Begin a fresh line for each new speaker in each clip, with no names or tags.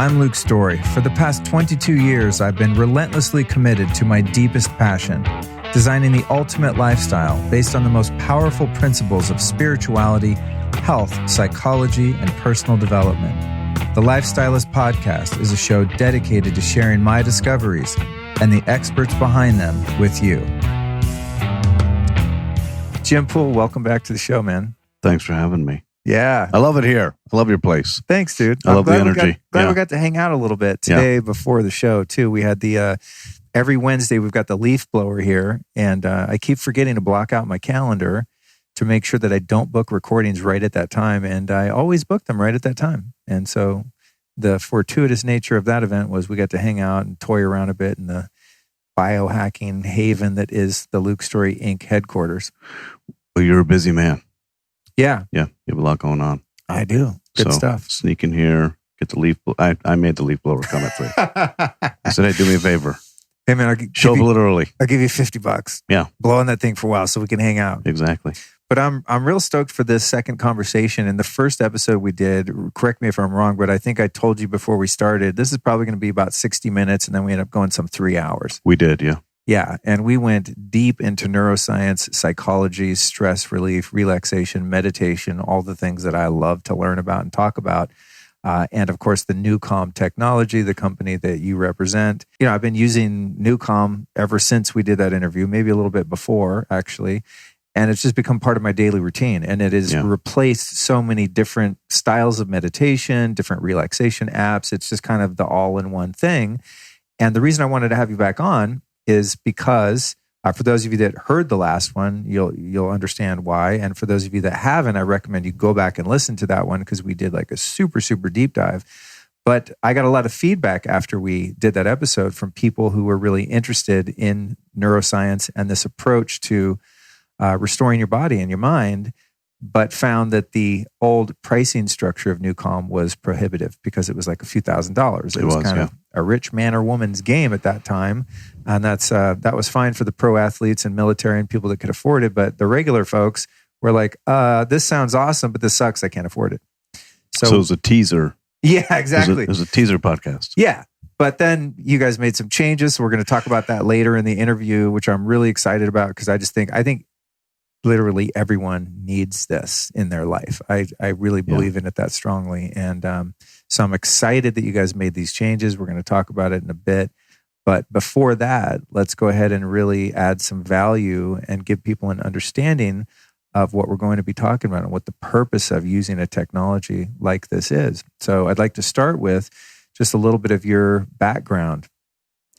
I'm Luke Storey. For the past 22 years, I've been relentlessly committed to my deepest passion, designing the ultimate lifestyle based on the most powerful principles of spirituality, health, psychology, and personal development. The Lifestylist podcast is a show dedicated to sharing my discoveries and the experts behind them with you. Jim Poole, welcome back to the show, man.
Thanks for having me.
Yeah.
I love it here. I love your place.
Thanks, dude.
I love the energy.
Glad we got to hang out a little bit today before the show, too. We had the, every Wednesday, we've got the leaf blower here, and I keep forgetting to block out my calendar to make sure that I don't book recordings right at that time, and I always book them right at that time. And so the fortuitous nature of that event was we got to hang out and toy around a bit in the biohacking haven that is the Luke Storey Inc. headquarters.
Well, you're a busy man.
Yeah.
Yeah, you have a lot going on.
I do. Good stuff.
Sneak in here, get the leaf. I made the leaf blower come at 3. I said, hey, do me a favor.
Hey, man, I'll
show up a little early.
I'll give you $50.
Yeah.
Blow on that thing for a while so we can hang out.
Exactly.
But I'm real stoked for this second conversation. In the first episode we did, correct me if I'm wrong, but I think I told you before we started, this is probably going to be about 60 minutes, and then we end up going some 3 hours.
We did, yeah.
Yeah, and we went deep into neuroscience, psychology, stress relief, relaxation, meditation, all the things that I love to learn about and talk about. And of course, the Newcom technology, the company that you represent. You know, I've been using Newcom ever since we did that interview, maybe a little bit before, actually. And it's just become part of my daily routine. And it has replaced so many different styles of meditation, different relaxation apps. It's just kind of the all-in-one thing. And the reason I wanted to have you back on is because for those of you that heard the last one, you'll understand why. And for those of you that haven't, I recommend you go back and listen to that one because we did like a super, super deep dive. But I got a lot of feedback after we did that episode from people who were really interested in neuroscience and this approach to restoring your body and your mind, but found that the old pricing structure of NuCalm was prohibitive because it was like a few $1,000s. It was kind of a rich man or woman's game at that time. And that was fine for the pro athletes and military and people that could afford it. But the regular folks were like, this sounds awesome, but this sucks. I can't afford it. So
it was a teaser.
Yeah, exactly.
It was a teaser podcast.
Yeah. But then you guys made some changes. So we're going to talk about that later in the interview, which I'm really excited about because I think literally everyone needs this in their life. I really believe in it that strongly. And so I'm excited that you guys made these changes. We're going to talk about it in a bit. But before that, let's go ahead and really add some value and give people an understanding of what we're going to be talking about and what the purpose of using a technology like this is. So I'd like to start with just a little bit of your background.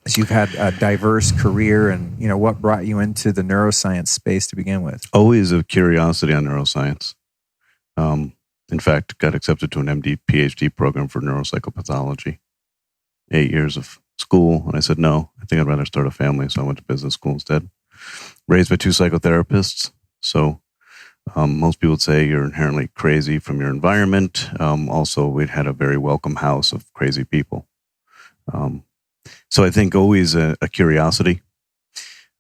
So you've had a diverse career and, you know, what brought you into the neuroscience space to begin with?
Always a curiosity on neuroscience. In fact, got accepted to an MD, PhD program for neuropsychopathology. 8 years of school. And I said, no, I think I'd rather start a family. So I went to business school instead. Raised by 2 psychotherapists. So most people would say you're inherently crazy from your environment. Also, we'd had a very welcome house of crazy people. So I think always a curiosity,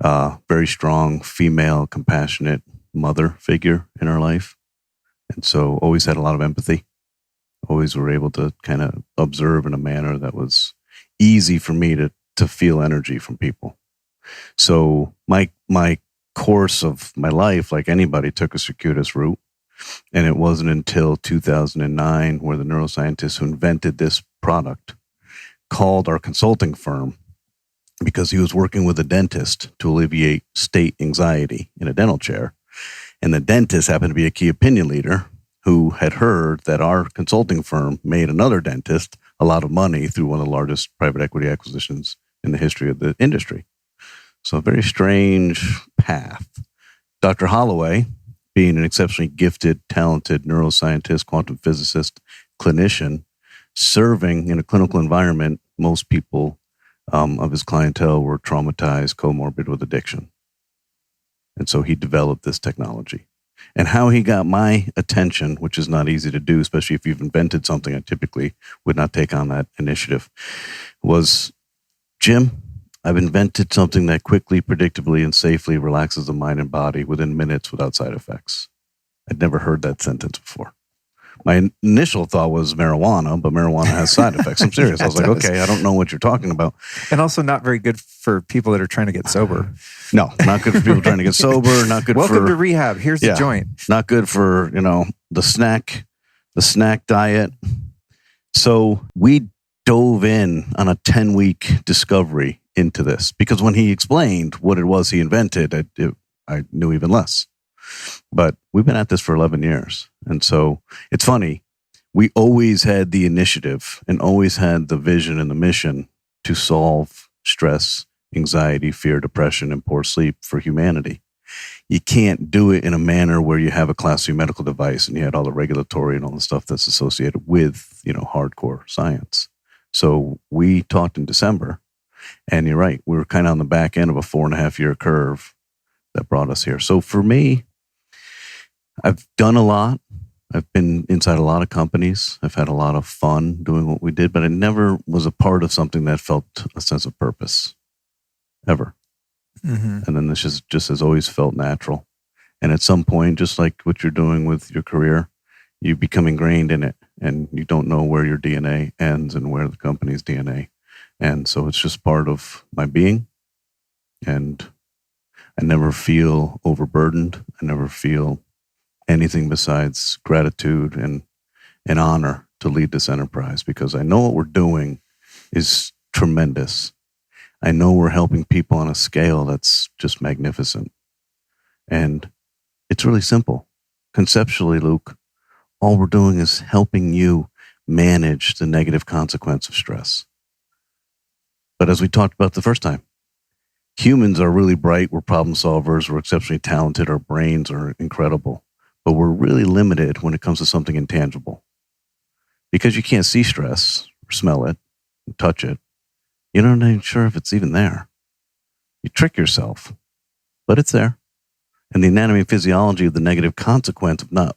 very strong female, compassionate mother figure in our life. And so always had a lot of empathy. Always were able to kind of observe in a manner that was easy for me to feel energy from people. So my course of my life, like anybody, took a circuitous route. And it wasn't until 2009 where the neuroscientist who invented this product called our consulting firm because he was working with a dentist to alleviate state anxiety in a dental chair. And the dentist happened to be a key opinion leader who had heard that our consulting firm made another dentist a lot of money through one of the largest private equity acquisitions in the history of the industry. So a very strange path. Dr. Holloway, being an exceptionally gifted, talented neuroscientist, quantum physicist, clinician, serving in a clinical environment, most people of his clientele were traumatized, comorbid with addiction. And so he developed this technology. And how he got my attention, which is not easy to do, especially if you've invented something, I typically would not take on that initiative, was, Jim, I've invented something that quickly, predictably, and safely relaxes the mind and body within minutes without side effects. I'd never heard that sentence before. my initial thought was marijuana, but marijuana has side effects. I'm serious. I was like, okay, I don't know what you're talking about.
And also not very good for people that are trying to get sober.
No, not good for people trying to get sober. Not good
Welcome
for
to rehab. Here's the joint.
Not good for, the snack diet. So we dove in on a 10-week discovery into this because when he explained what it was he invented, I knew even less. But we've been at this for 11 years. And so it's funny. We always had the initiative and always had the vision and the mission to solve stress, anxiety, fear, depression, and poor sleep for humanity. You can't do it in a manner where you have a Class 2 medical device and you had all the regulatory and all the stuff that's associated with, hardcore science. So we talked in December, and you're right. We were kind of on the back end of a 4.5-year curve that brought us here. So for me, I've done a lot. I've been inside a lot of companies. I've had a lot of fun doing what we did, but I never was a part of something that felt a sense of purpose, ever. Mm-hmm. And then this just has always felt natural. And at some point, just like what you're doing with your career, you become ingrained in it, and you don't know where your DNA ends and where the company's DNA. And so it's just part of my being. And I never feel overburdened. I never feel anything besides gratitude and an honor to lead this enterprise, because I know what we're doing is tremendous. I know we're helping people on a scale that's just magnificent. And it's really simple. Conceptually, Luke, all we're doing is helping you manage the negative consequence of stress. But as we talked about the first time, humans are really bright. We're problem solvers. We're exceptionally talented. Our brains are incredible. But we're really limited when it comes to something intangible. Because you can't see stress or smell it and touch it, you're not even sure if it's even there. You trick yourself, but it's there. And the anatomy and physiology of the negative consequence of not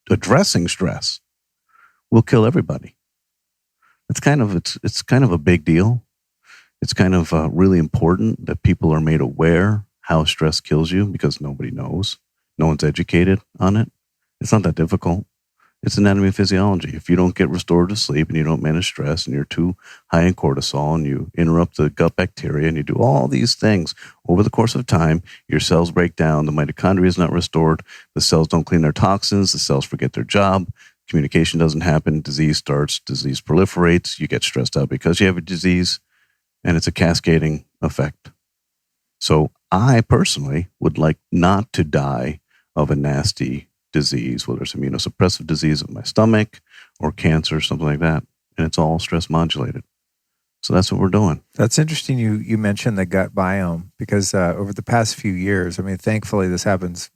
addressing stress will kill everybody. It's kind of a big deal. It's kind of really important that people are made aware how stress kills you, because nobody knows. No one's educated on it. It's not that difficult. It's anatomy and physiology. If you don't get restorative sleep and you don't manage stress and you're too high in cortisol and you interrupt the gut bacteria and you do all these things over the course of time, your cells break down, the mitochondria is not restored, the cells don't clean their toxins, the cells forget their job, communication doesn't happen, disease starts, disease proliferates, you get stressed out because you have a disease, and it's a cascading effect. So I personally would like not to die of a nasty disease, whether it's immunosuppressive disease of my stomach or cancer or something like that. And it's all stress modulated. So that's what we're doing.
That's interesting you mentioned the gut biome, because over the past few years, I mean, thankfully this happens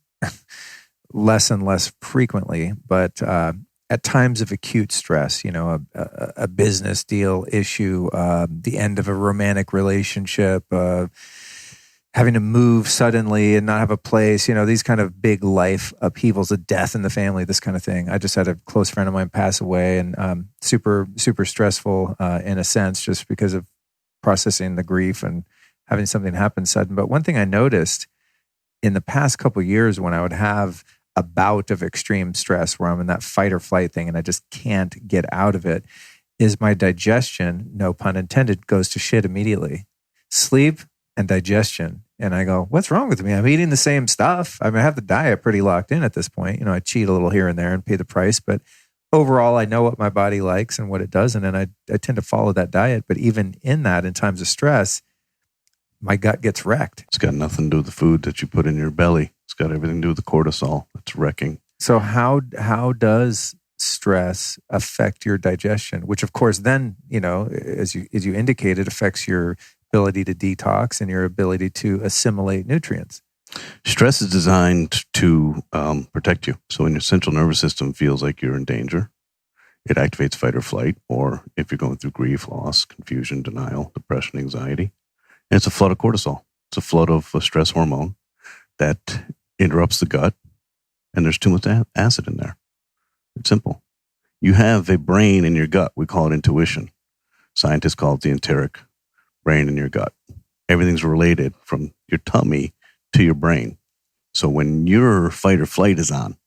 less and less frequently, but at times of acute stress, a business deal issue, the end of a romantic relationship, having to move suddenly and not have a place, these kind of big life upheavals, a death in the family, this kind of thing. I just had a close friend of mine pass away, and super, super stressful in a sense, just because of processing the grief and having something happen sudden. But one thing I noticed in the past couple of years, when I would have a bout of extreme stress where I'm in that fight or flight thing and I just can't get out of it, is my digestion, no pun intended, goes to shit immediately. Sleep and digestion. And I go, what's wrong with me? I'm eating the same stuff. I mean, I have the diet pretty locked in at this point. I cheat a little here and there and pay the price, but overall, I know what my body likes and what it doesn't. And I tend to follow that diet. But even in that, in times of stress, my gut gets wrecked.
It's got nothing to do with the food that you put in your belly. It's got everything to do with the cortisol. It's wrecking.
So how does stress affect your digestion? Which of course then, as you indicated, affects your ability to detox and your ability to assimilate nutrients.
Stress is designed to protect you. So when your central nervous system feels like you're in danger, it activates fight or flight, or if you're going through grief, loss, confusion, denial, depression, anxiety. And it's a flood of cortisol. It's a flood of a stress hormone that interrupts the gut, and there's too much acid in there. It's simple. You have a brain in your gut. We call it intuition. Scientists call it the enteric brain in your gut. Everything's related from your tummy to your brain. So when your fight or flight is on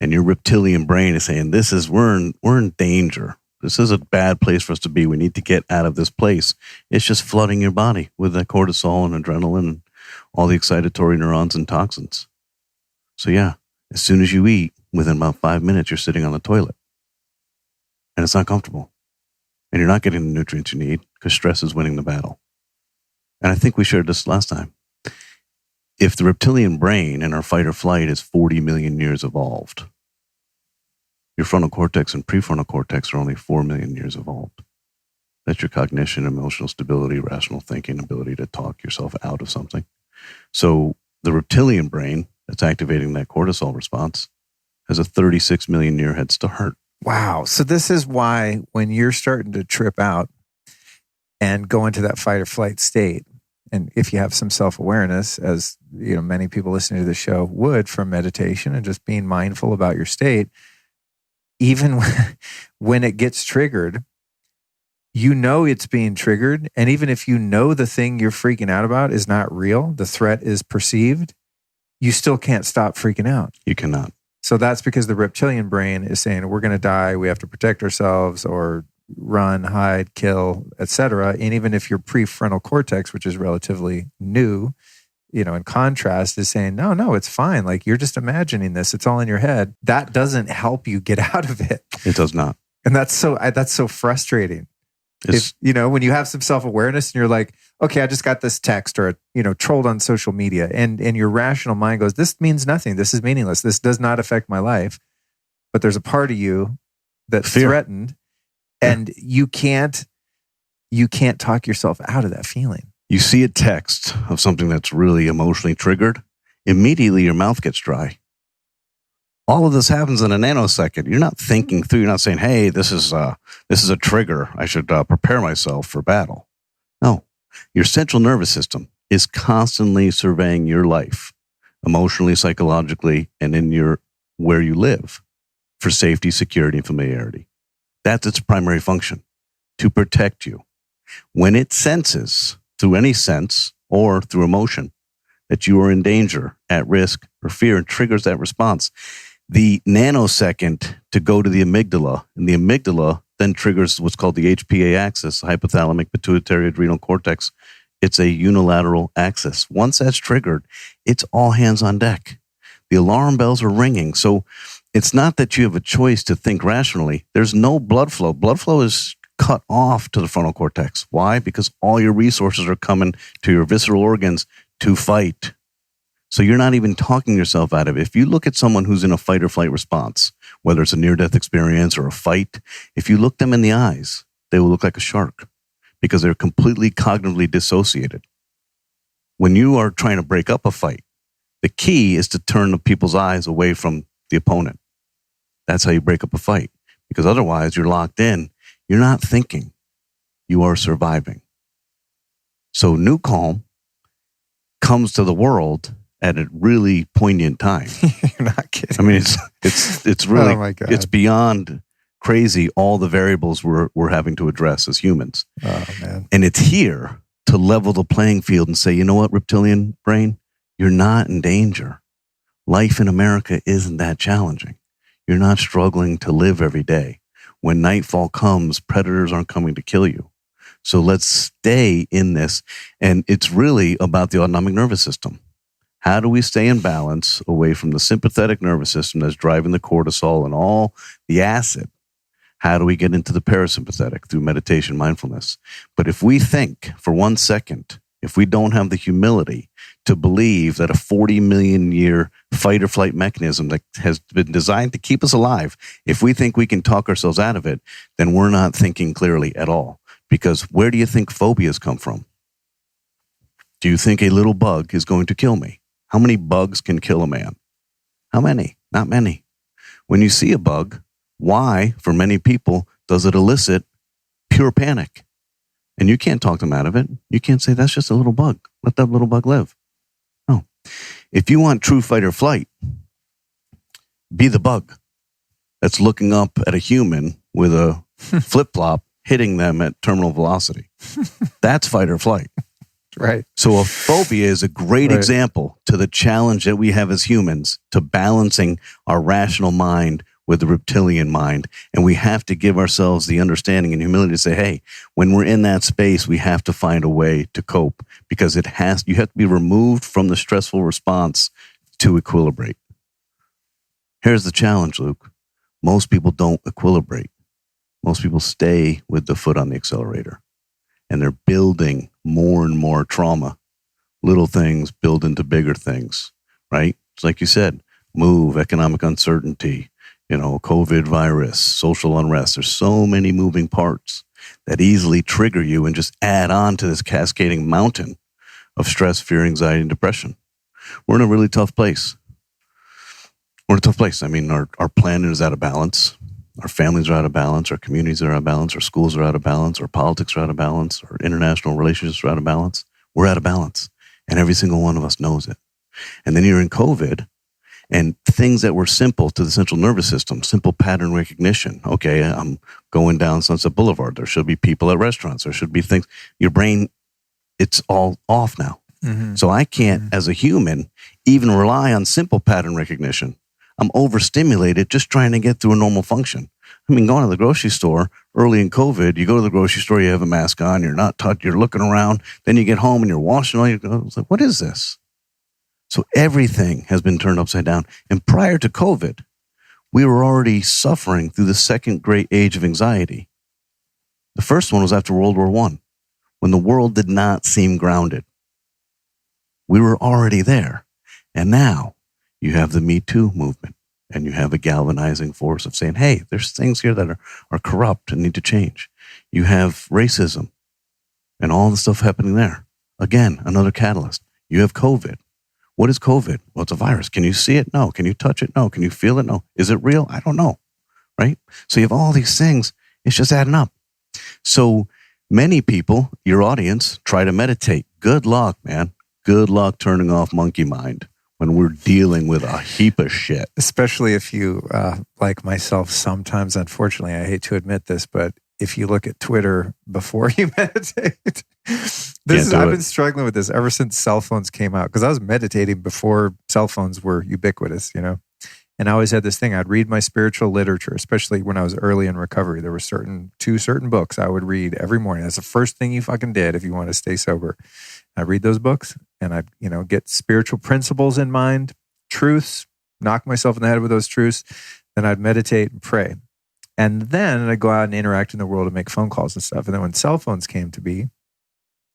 And your reptilian brain is saying, we're in danger. This is a bad place for us to be. We need to get out of this place. It's just flooding your body with that cortisol and adrenaline and all the excitatory neurons and toxins. So yeah, as soon as you eat, within about 5 minutes, you're sitting on the toilet. And it's not comfortable. And you're not getting the nutrients you need because stress is winning the battle. And I think we shared this last time. If the reptilian brain in our fight or flight is 40 million years evolved, your frontal cortex and prefrontal cortex are only 4 million years evolved. That's your cognition, emotional stability, rational thinking, ability to talk yourself out of something. So the reptilian brain that's activating that cortisol response has a 36 million year head start.
Wow. So this is why when you're starting to trip out and go into that fight or flight state, and if you have some self-awareness, as you know, many people listening to the show would from meditation and just being mindful about your state, even when it gets triggered, you know it's being triggered. And even if you know the thing you're freaking out about is not real, the threat is perceived, you still can't stop freaking out.
You cannot.
So that's because the reptilian brain is saying, we're going to die, we have to protect ourselves, or run, hide, kill, etc. And even if your prefrontal cortex, which is relatively new, you know, in contrast, is saying, no, it's fine. Like, you're just imagining this. It's all in your head. That doesn't help you get out of it.
It does not.
And that's so frustrating. If, you know, when you have some self-awareness and you're like, okay, I just got this text or, you know, trolled on social media, and your rational mind goes, this means nothing. This is meaningless. This does not affect my life. But there's a part of you that's threatened, and you can't talk yourself out of that feeling.
You see a text of something that's really emotionally triggered, immediately your mouth gets dry. All of this happens in a nanosecond. You're not thinking through. You're not saying, hey, this is a trigger. I should prepare myself for battle. No, your central nervous system is constantly surveying your life, emotionally, psychologically, and in where you live, for safety, security, and familiarity. That's its primary function, to protect you. When it senses, through any sense or through emotion, that you are in danger, at risk, or fear, and triggers that response, the nanosecond to go to the amygdala, and the amygdala then triggers what's called the HPA axis, hypothalamic pituitary adrenal cortex. It's a unilateral axis. Once that's triggered, it's all hands on deck. The alarm bells are ringing. So it's not that you have a choice to think rationally. There's no blood flow. Blood flow is cut off to the frontal cortex. Why? Because all your resources are coming to your visceral organs to fight. So you're not even talking yourself out of it. If you look at someone who's in a fight or flight response, whether it's a near-death experience or a fight, if you look them in the eyes, they will look like a shark because they're completely cognitively dissociated. When you are trying to break up a fight, the key is to turn the people's eyes away from the opponent. That's how you break up a fight, because otherwise you're locked in. You're not thinking. You are surviving. So NuCalm comes to the world at a really poignant time.
You're not kidding.
I mean, it's really,
oh my God.
It's beyond crazy, all the variables we're having to address as humans.
Oh, man.
And it's here to level the playing field and say, you know what, reptilian brain, you're not in danger. Life in America isn't that challenging. You're not struggling to live every day. When nightfall comes, predators aren't coming to kill you. So let's stay in this. And it's really about the autonomic nervous system. How do we stay in balance away from the sympathetic nervous system that's driving the cortisol and all the acid? How do we get into the parasympathetic through meditation, mindfulness? But if we think for 1 second, if we don't have the humility to believe that a 40 million year fight or flight mechanism that has been designed to keep us alive, if we think we can talk ourselves out of it, then we're not thinking clearly at all. Because where do you think phobias come from? Do you think a little bug is going to kill me? How many bugs can kill a man? How many? Not many. When you see a bug, why, for many people, does it elicit pure panic? And you can't talk them out of it. You can't say, that's just a little bug. Let that little bug live. No. If you want true fight or flight, be the bug that's looking up at a human with a flip-flop, hitting them at terminal velocity. That's fight or flight.
Right.
So a phobia is a great
Right.
example to the challenge that we have as humans to balancing our rational mind with the reptilian mind. And we have to give ourselves the understanding and humility to say, hey, when we're in that space, we have to find a way to cope, because you have to be removed from the stressful response to equilibrate. Here's the challenge, Luke. Most people don't equilibrate. Most people stay with the foot on the accelerator, and they're building more and more trauma. Little things build into bigger things, right? It's like you said, move, economic uncertainty, COVID virus, social unrest. There's so many moving parts that easily trigger you and just add on to this cascading mountain of stress, fear, anxiety, and depression. We're in a really tough place. We're in a tough place. I mean, our planet is out of balance. Our families are out of balance. Our communities are out of balance. Our schools are out of balance. Our politics are out of balance. Our international relationships are out of balance. We're out of balance. And every single one of us knows it. And then you're in COVID, and things that were simple to the central nervous system, simple pattern recognition. Okay, I'm going down Sunset Boulevard. There should be people at restaurants. There should be things. Your brain, it's all off now. Mm-hmm. So I can't, as a human, even rely on simple pattern recognition. I'm overstimulated just trying to get through a normal function. I mean, going to the grocery store early in COVID, you go to the grocery store, you have a mask on, you're not touched, you're looking around, then you get home and you're washing all your clothes. It's like, what is this? So everything has been turned upside down. And prior to COVID, we were already suffering through the second great age of anxiety. The first one was after World War I, when the world did not seem grounded. We were already there. And now you have the Me Too movement, and you have a galvanizing force of saying, hey, there's things here that are corrupt and need to change. You have racism and all the stuff happening there. Again, another catalyst. You have COVID. What is COVID? Well, it's a virus. Can you see it? No. Can you touch it? No. Can you feel it? No. Is it real? I don't know. Right? So you have all these things. It's just adding up. So many people, your audience, try to meditate. Good luck, man. Good luck turning off monkey mind when we're dealing with a heap of shit.
Especially if you, like myself, sometimes, unfortunately, I hate to admit this, but if you look at Twitter before you meditate, I've been struggling with this ever since cell phones came out, because I was meditating before cell phones were ubiquitous, and I always had this thing. I'd read my spiritual literature, especially when I was early in recovery. There were two certain books I would read every morning. That's the first thing you fucking did if you want to stay sober. I'd read those books, and I'd, get spiritual principles in mind, truths, knock myself in the head with those truths. Then I'd meditate and pray. And then I'd go out and interact in the world and make phone calls and stuff. And then when cell phones came to be,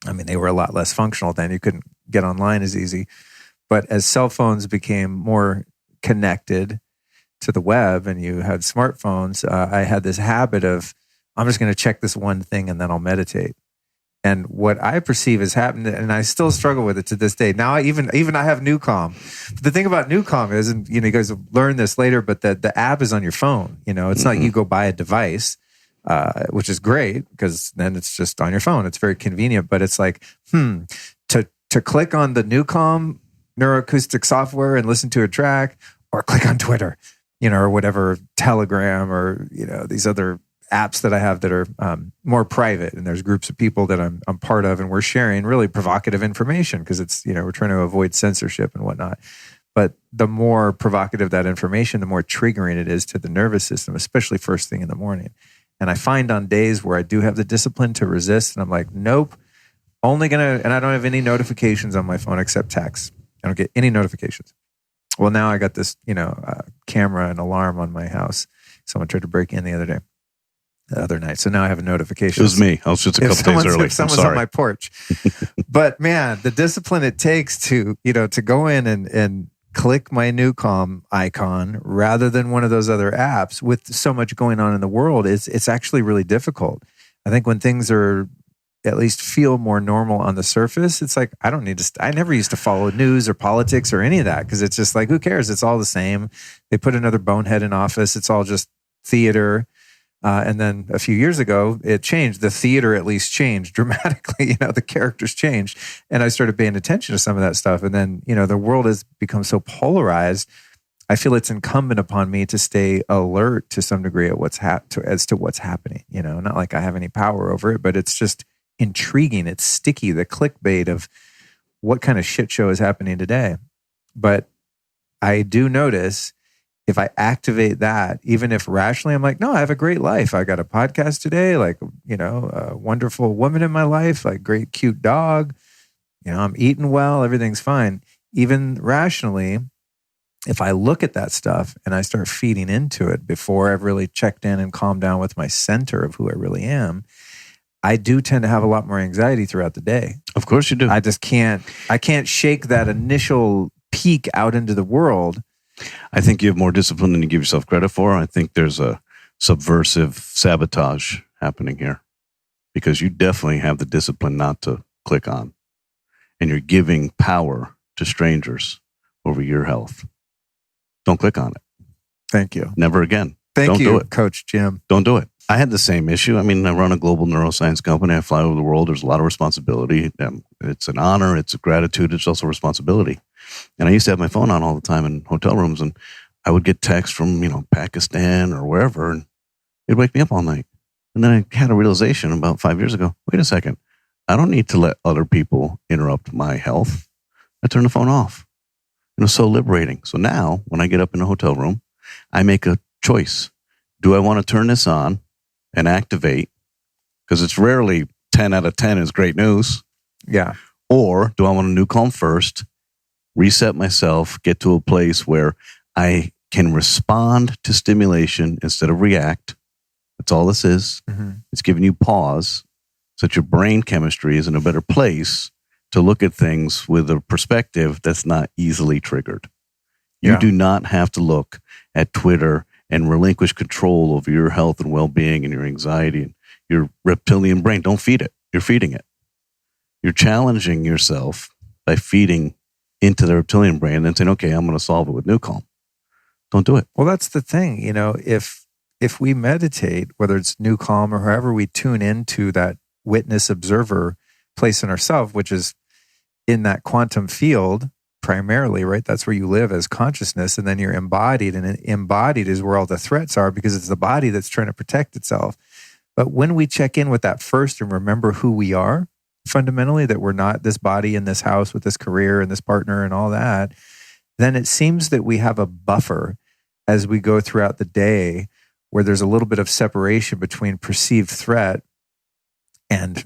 I mean, they were a lot less functional then. You couldn't get online as easy. But as cell phones became more connected to the web and you had smartphones, I had this habit of, I'm just going to check this one thing and then I'll meditate. And what I perceive has happened, and I still struggle with it to this day. Now, I have NuCalm. But the thing about NuCalm is, and you guys will learn this later, but the app is on your phone. It's not you go buy a device, which is great because then it's just on your phone. It's very convenient. But it's like, to click on the NuCalm neuroacoustic software and listen to a track, or click on Twitter, or whatever, Telegram, or these other apps that I have that are more private, and there's groups of people that I'm part of, and we're sharing really provocative information because it's, we're trying to avoid censorship and whatnot. But the more provocative that information, the more triggering it is to the nervous system, especially first thing in the morning. And I find on days where I do have the discipline to resist, and I'm like, nope, and I don't have any notifications on my phone except texts. I don't get any notifications. Well, now I got this, camera and alarm on my house. Someone tried to break in the other night. So now I have a notification.
It was me. I was just a couple days early.
If someone's on my porch. But man, the discipline it takes to go in and click my NuCalm icon rather than one of those other apps with so much going on in the world, it's actually really difficult. I think when things are at least feel more normal on the surface, it's like, I never used to follow news or politics or any of that, because it's just like, who cares? It's all the same. They put another bonehead in office. It's all just theater. And then a few years ago, it changed. The theater at least changed dramatically. The characters changed. And I started paying attention to some of that stuff. And then, the world has become so polarized. I feel it's incumbent upon me to stay alert to some degree at as to what's happening. Not like I have any power over it, but it's just intriguing. It's sticky, the clickbait of what kind of shit show is happening today. But I do notice if I activate that, even if rationally I'm like, no, I have a great life. I got a podcast today, like, a wonderful woman in my life, like great, cute dog. I'm eating well, everything's fine. Even rationally, if I look at that stuff and I start feeding into it before I've really checked in and calmed down with my center of who I really am, I do tend to have a lot more anxiety throughout the day.
Of course you do.
I can't shake that initial peak out into the world.
I think you have more discipline than you give yourself credit for. I think there's a subversive sabotage happening here because you definitely have the discipline not to click on. And you're giving power to strangers over your health. Don't click on it.
Thank you.
Never again.
Don't
do
you,
it.
Coach Jim.
Don't do it. I had the same issue. I mean, I run a global neuroscience company. I fly over the world. There's a lot of responsibility. It's an honor. It's a gratitude. It's also responsibility. And I used to have my phone on all the time in hotel rooms, and I would get texts from, Pakistan or wherever, and it'd wake me up all night. And then I had a realization about 5 years ago, wait a second. I don't need to let other people interrupt my health. I turn the phone off. It was so liberating. So now when I get up in a hotel room, I make a choice. Do I want to turn this on and activate? Because it's rarely 10 out of 10 is great news.
Yeah.
Or do I want to NuCalm first, reset myself, get to a place where I can respond to stimulation instead of react? That's all this is. Mm-hmm. It's giving you pause so that your brain chemistry is in a better place to look at things with a perspective that's not easily triggered. You do not have to look at Twitter and relinquish control over your health and well-being and your anxiety and your reptilian brain. Don't feed it. You're feeding it. You're challenging yourself by feeding into the reptilian brain and then saying, okay, I'm going to solve it with NuCalm. Don't do it.
Well, that's the thing. If we meditate, whether it's NuCalm or however we tune into that witness observer place in ourselves, which is in that quantum field primarily, right? That's where you live as consciousness, and then you're embodied, and embodied is where all the threats are because it's the body that's trying to protect itself. But when we check in with that first and remember who we are, fundamentally, that we're not this body in this house with this career and this partner and all that, then it seems that we have a buffer as we go throughout the day where there's a little bit of separation between perceived threat and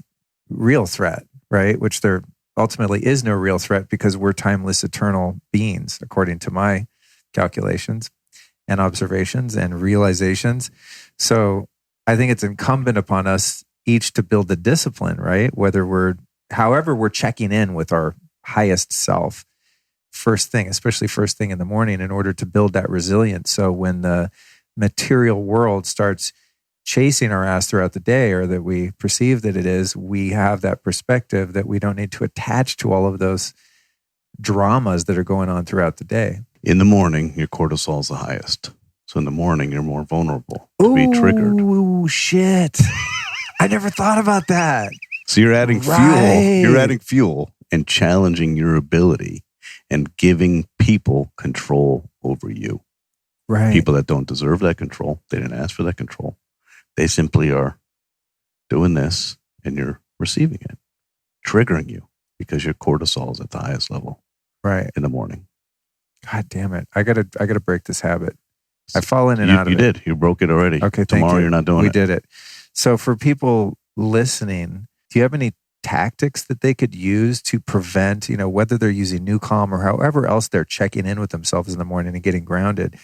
real threat, right? Which there ultimately is no real threat because we're timeless, eternal beings, according to my calculations and observations and realizations. So I think it's incumbent upon us each to build the discipline, right? However we're checking in with our highest self first thing, especially first thing in the morning, in order to build that resilience. So when the material world starts chasing our ass throughout the day, or that we perceive that it is, we have that perspective that we don't need to attach to all of those dramas that are going on throughout the day.
In the morning, your cortisol is the highest. So in the morning, you're more vulnerable to be triggered.
Ooh, shit. I never thought about that.
So you're adding fuel. You're adding fuel and challenging your ability and giving people control over you.
Right.
People that don't deserve that control. They didn't ask for that control. They simply are doing this and you're receiving it, triggering you because your cortisol is at the highest level in the morning.
God damn it. I gotta break this habit. I've fallen in and out of it.
You did. You broke it already.
Okay,
Tomorrow you're not doing it.
We did it. So for people listening, do you have any tactics that they could use to prevent, whether they're using NuCalm or however else they're checking in with themselves in the morning and getting grounded?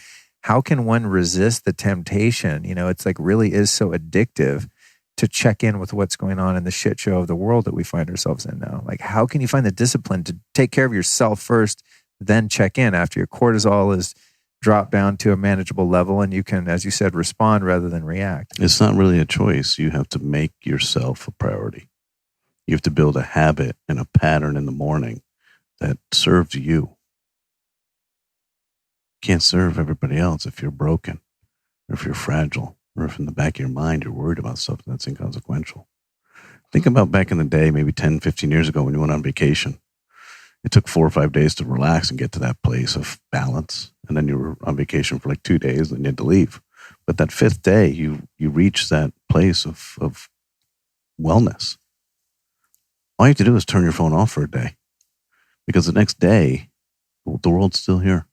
How can one resist the temptation? It's like really is so addictive to check in with what's going on in the shit show of the world that we find ourselves in now. Like, how can you find the discipline to take care of yourself first, then check in after your cortisol is dropped down to a manageable level and you can, as you said, respond rather than react?
It's not really a choice. You have to make yourself a priority. You have to build a habit and a pattern in the morning that serves you. Can't serve everybody else if you're broken or if you're fragile or if in the back of your mind you're worried about stuff that's inconsequential. Think about back in the day, maybe 10, 15 years ago when you went on vacation. It took 4 or 5 days to relax and get to that place of balance. And then you were on vacation for like 2 days and you had to leave. But that 5th day, you reach that place of wellness. All you have to do is turn your phone off for a day, because the next day, the world's still here.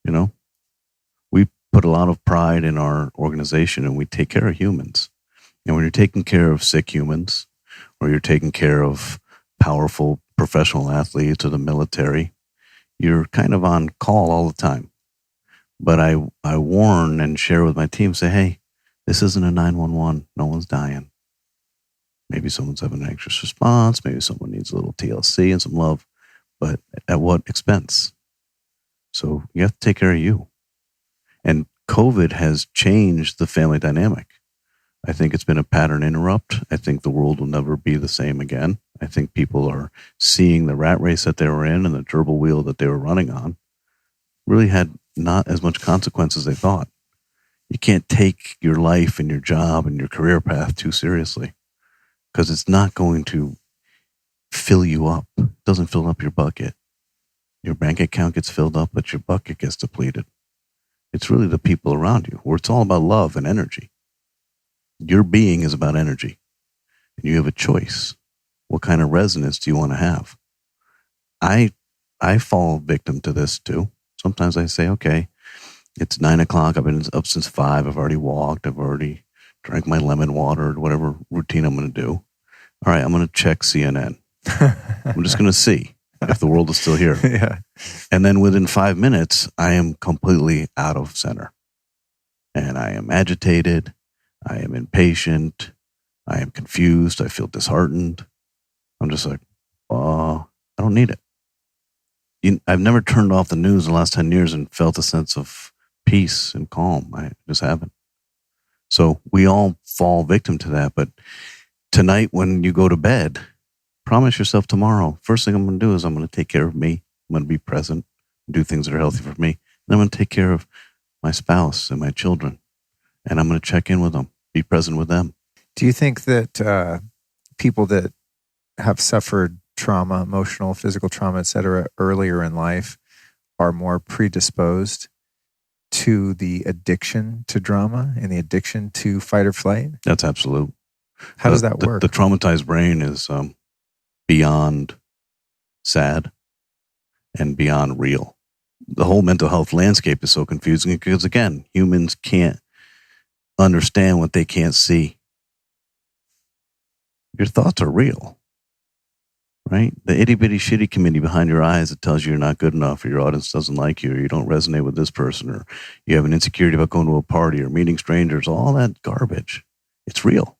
You know, we put a lot of pride in our organization, and we take care of humans. And when you're taking care of sick humans, or you're taking care of powerful professional athletes or the military, you're kind of on call all the time. But I warn and share with my team, say, hey, this isn't a 911. No one's dying. Maybe someone's having an anxious response. Maybe someone needs a little TLC and some love. But at what expense? So you have to take care of you. And COVID has changed the family dynamic. I think it's been a pattern interrupt. I think the world will never be the same again. I think people are seeing the rat race that they were in and the gerbil wheel that they were running on really had not as much consequence as they thought. You can't take your life and your job and your career path too seriously, because it's not going to fill you up. It doesn't fill up your bucket. Your bank account gets filled up, but your bucket gets depleted. It's really the people around you, where it's all about love and energy. Your being is about energy, and you have a choice. What kind of resonance do you want to have? I fall victim to this too. Sometimes I say, okay, it's 9:00. I've been up since 5. I've already walked. I've already drank my lemon water, or whatever routine I'm going to do. All right, I'm going to check CNN. I'm just going to see if the world is still here.
Yeah.
And then within 5 minutes, I am completely out of center. And I am agitated. I am impatient. I am confused. I feel disheartened. I'm just like, I don't need it. I've never turned off the news in the last 10 years and felt a sense of peace and calm. I just haven't. So we all fall victim to that. But tonight, when you go to bed, promise yourself tomorrow, first thing I'm going to do is I'm going to take care of me. I'm going to be present, do things that are healthy for me. And I'm going to take care of my spouse and my children. And I'm going to check in with them, be present with them.
Do you think that people that have suffered trauma, emotional, physical trauma, et cetera, earlier in life are more predisposed to the addiction to drama and the addiction to fight or flight?
That's absolute.
How does that work?
The traumatized brain is beyond sad and beyond real. The whole mental health landscape is so confusing because, again, humans can't understand what they can't see. Your thoughts are real, right? The itty bitty shitty committee behind your eyes that tells you you're not good enough, or your audience doesn't like you, or you don't resonate with this person, or you have an insecurity about going to a party or meeting strangers, all that garbage. It's real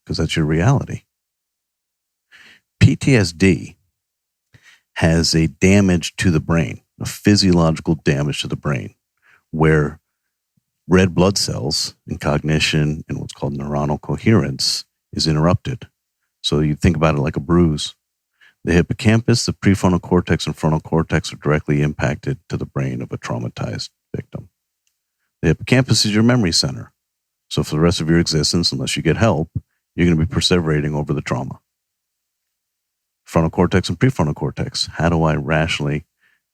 because that's your reality. PTSD has a damage to the brain, a physiological damage to the brain, where red blood cells in cognition and what's called neuronal coherence is interrupted. So you think about it like a bruise. The hippocampus, the prefrontal cortex, and frontal cortex are directly impacted to the brain of a traumatized victim. The hippocampus is your memory center. So for the rest of your existence, unless you get help, you're going to be perseverating over the trauma. Frontal cortex and prefrontal cortex. How do I rationally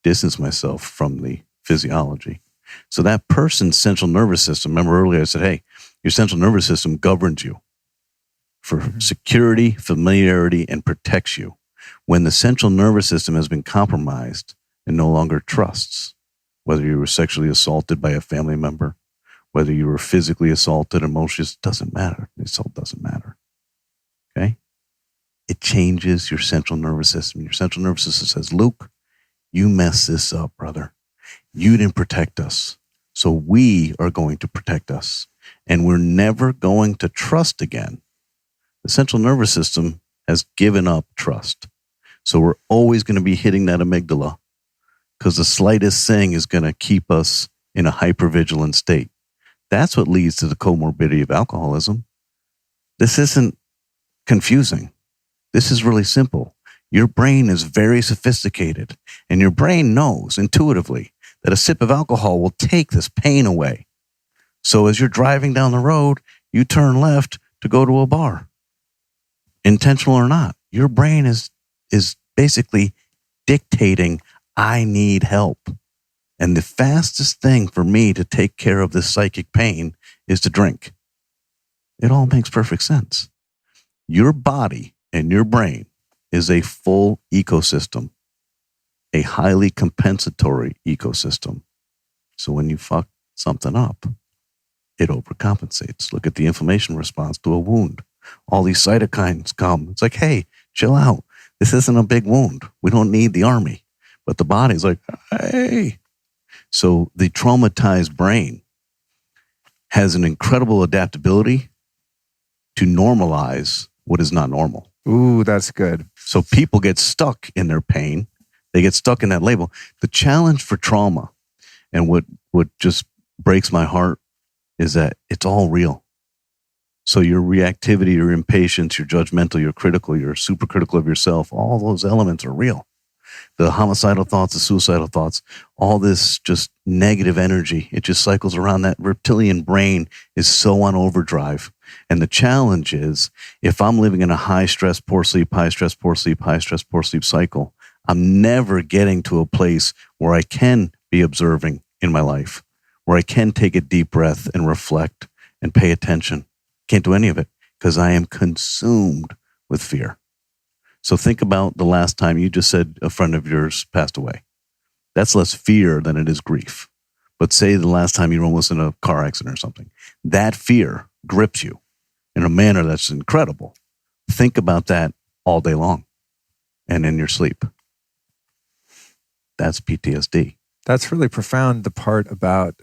distance myself from the physiology? So that person's central nervous system, remember earlier I said, hey, your central nervous system governs you for security, familiarity, and protects you. When the central nervous system has been compromised and no longer trusts, whether you were sexually assaulted by a family member, whether you were physically assaulted, emotionally, it doesn't matter. The assault doesn't matter. Okay? It changes your central nervous system. Your central nervous system says, Luke, you messed this up, brother. You didn't protect us. So we are going to protect us. And we're never going to trust again. The central nervous system has given up trust. So we're always going to be hitting that amygdala because the slightest thing is going to keep us in a hypervigilant state. That's what leads to the comorbidity of alcoholism. This isn't confusing. This is really simple. Your brain is very sophisticated, and your brain knows intuitively that a sip of alcohol will take this pain away. So as you're driving down the road, you turn left to go to a bar. Intentional or not, your brain is basically dictating, I need help. And the fastest thing for me to take care of this psychic pain is to drink. It all makes perfect sense. Your body And your brain is a full ecosystem, a highly compensatory ecosystem. So when you fuck something up, it overcompensates. Look at the inflammation response to a wound. All these cytokines come. It's like, hey, chill out. This isn't a big wound. We don't need the army. But the body's like, hey. So the traumatized brain has an incredible adaptability to normalize what is not normal.
Ooh, that's good.
So people get stuck in their pain. They get stuck in that label. The challenge for trauma, and what just breaks my heart, is that it's all real. So your reactivity, your impatience, your judgmental, your critical, you're super critical of yourself, all those elements are real. The homicidal thoughts, the suicidal thoughts, all this just negative energy, it just cycles around. That reptilian brain is so on overdrive. And the challenge is, if I'm living in a high stress, poor sleep, high stress, poor sleep, high stress, poor sleep cycle, I'm never getting to a place where I can be observing in my life, where I can take a deep breath and reflect and pay attention. Can't do any of it because I am consumed with fear. So think about the last time you just said a friend of yours passed away. That's less fear than it is grief. But say the last time you were almost in a car accident or something. That fear grips you in a manner that's incredible. Think about that all day long and in your sleep. That's PTSD.
That's really profound, the part about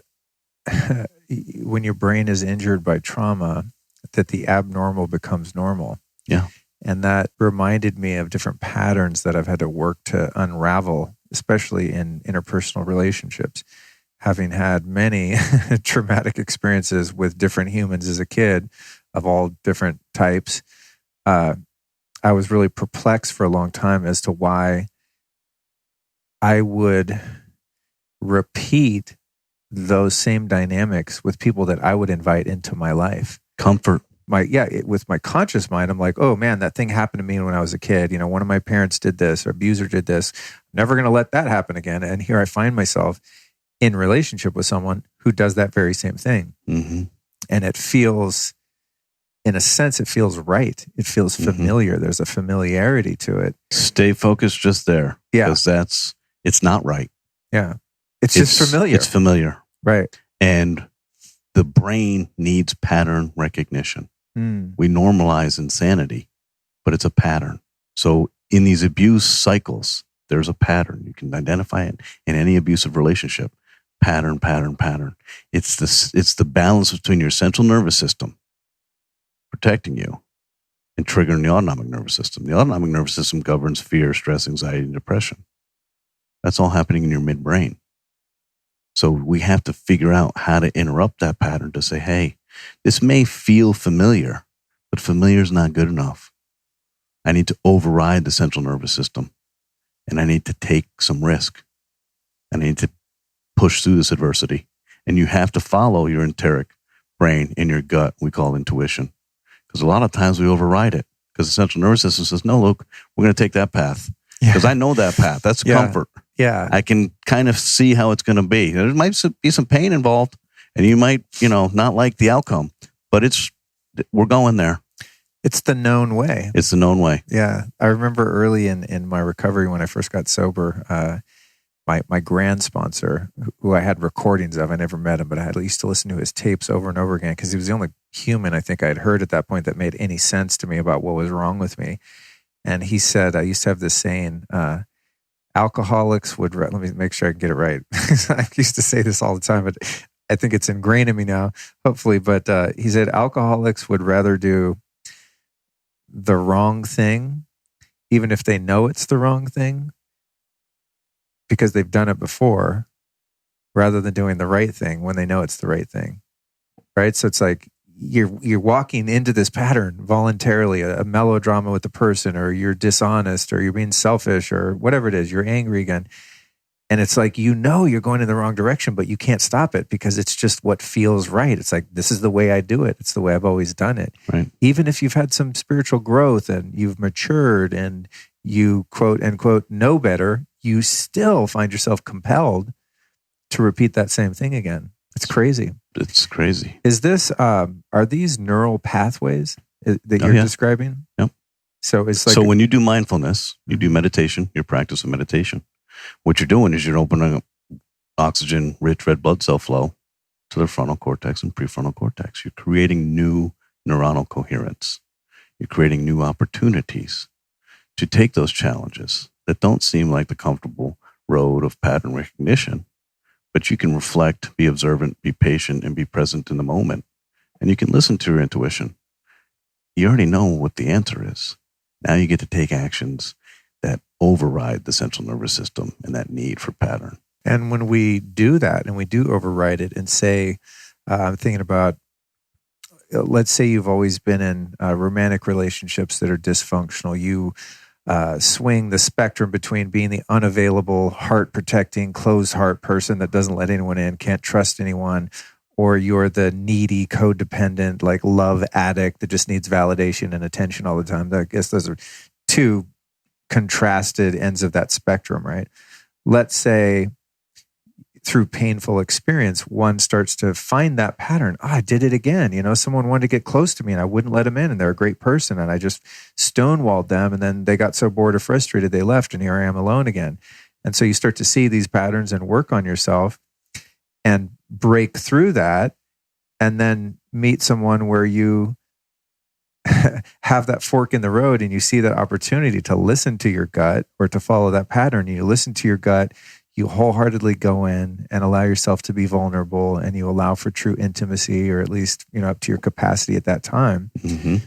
when your brain is injured by trauma, that the abnormal becomes normal.
Yeah.
And that reminded me of different patterns that I've had to work to unravel, especially in interpersonal relationships. Having had many traumatic experiences with different humans as a kid of all different types, I was really perplexed for a long time as to why I would repeat those same dynamics with people that I would invite into my life.
Comfort.
With my conscious mind, I'm like, oh man, that thing happened to me when I was a kid. One of my parents did this, or abuser did this. Never going to let that happen again. And here I find myself in relationship with someone who does that very same thing.
Mm-hmm.
And it feels, in a sense, it feels right. It feels familiar. Mm-hmm. There's a familiarity to it.
Stay focused just there.
Yeah.
Because it's not right.
Yeah. It's just familiar.
It's familiar.
Right.
And the brain needs pattern recognition. We normalize insanity, but it's a pattern. So in these abuse cycles, there's a pattern. You can identify it in any abusive relationship. Pattern. It's the balance between your central nervous system protecting you and triggering the autonomic nervous system. The autonomic nervous system governs fear, stress, anxiety, and depression. That's all happening in your midbrain. So we have to figure out how to interrupt that pattern to say, hey, this may feel familiar, but familiar is not good enough. I need to override the central nervous system, and I need to take some risk. I need to push through this adversity. And you have to follow your enteric brain in your gut, we call intuition. Because a lot of times we override it because the central nervous system says, no, Luke, we're going to take that path. Because I know that path. That's comfort.
Yeah.
I can kind of see how it's going to be. There might be some pain involved, and you might, not like the outcome, but we're going there.
It's the known way.
It's the known way.
Yeah. I remember early in my recovery when I first got sober, my grand sponsor, who I had recordings of, I never met him, but I used to listen to his tapes over and over again because he was the only human I think I'd heard at that point that made any sense to me about what was wrong with me. And he said, I used to have this saying, alcoholics would, let me make sure I can get it right. I used to say this all the time, but I think it's ingrained in me now, hopefully. But he said, alcoholics would rather do the wrong thing, even if they know it's the wrong thing, because they've done it before, rather than doing the right thing when they know it's the right thing. Right? So it's like, you're walking into this pattern voluntarily, a melodrama with the person, or you're dishonest, or you're being selfish, or whatever it is, you're angry again. And it's like, you're going in the wrong direction, but you can't stop it because it's just what feels right. It's like, this is the way I do it. It's the way I've always done it.
Right.
Even if you've had some spiritual growth and you've matured and you quote unquote know better, you still find yourself compelled to repeat that same thing again. It's crazy.
It's crazy.
Is this, are these neural pathways that you're describing?
Yep.
So it's like
So when you do mindfulness, you do meditation, your practice of meditation, what you're doing is you're opening up oxygen-rich red blood cell flow to the frontal cortex and prefrontal cortex. You're creating new neuronal coherence. You're creating new opportunities to take those challenges that don't seem like the comfortable road of pattern recognition, but you can reflect, be observant, be patient, and be present in the moment. And you can listen to your intuition. You already know what the answer is. Now you get to take actions that override the central nervous system and that need for pattern.
And when we do that and we do override it and say, I'm thinking about, let's say you've always been in romantic relationships that are dysfunctional. You swing the spectrum between being the unavailable, heart-protecting, closed heart person that doesn't let anyone in, can't trust anyone, or you're the needy, codependent, like love addict that just needs validation and attention all the time. I guess those are two contrasted ends of that spectrum, right? Let's say through painful experience, one starts to find that pattern. I did it again. Someone wanted to get close to me and I wouldn't let them in, and they're a great person, and I just stonewalled them, and then they got so bored or frustrated they left, and here I am alone again. And so you start to see these patterns and work on yourself and break through that, and then meet someone where you have that fork in the road and you see that opportunity to listen to your gut or to follow that pattern. You listen to your gut, you wholeheartedly go in and allow yourself to be vulnerable, and you allow for true intimacy, or at least, up to your capacity at that time.
Mm-hmm.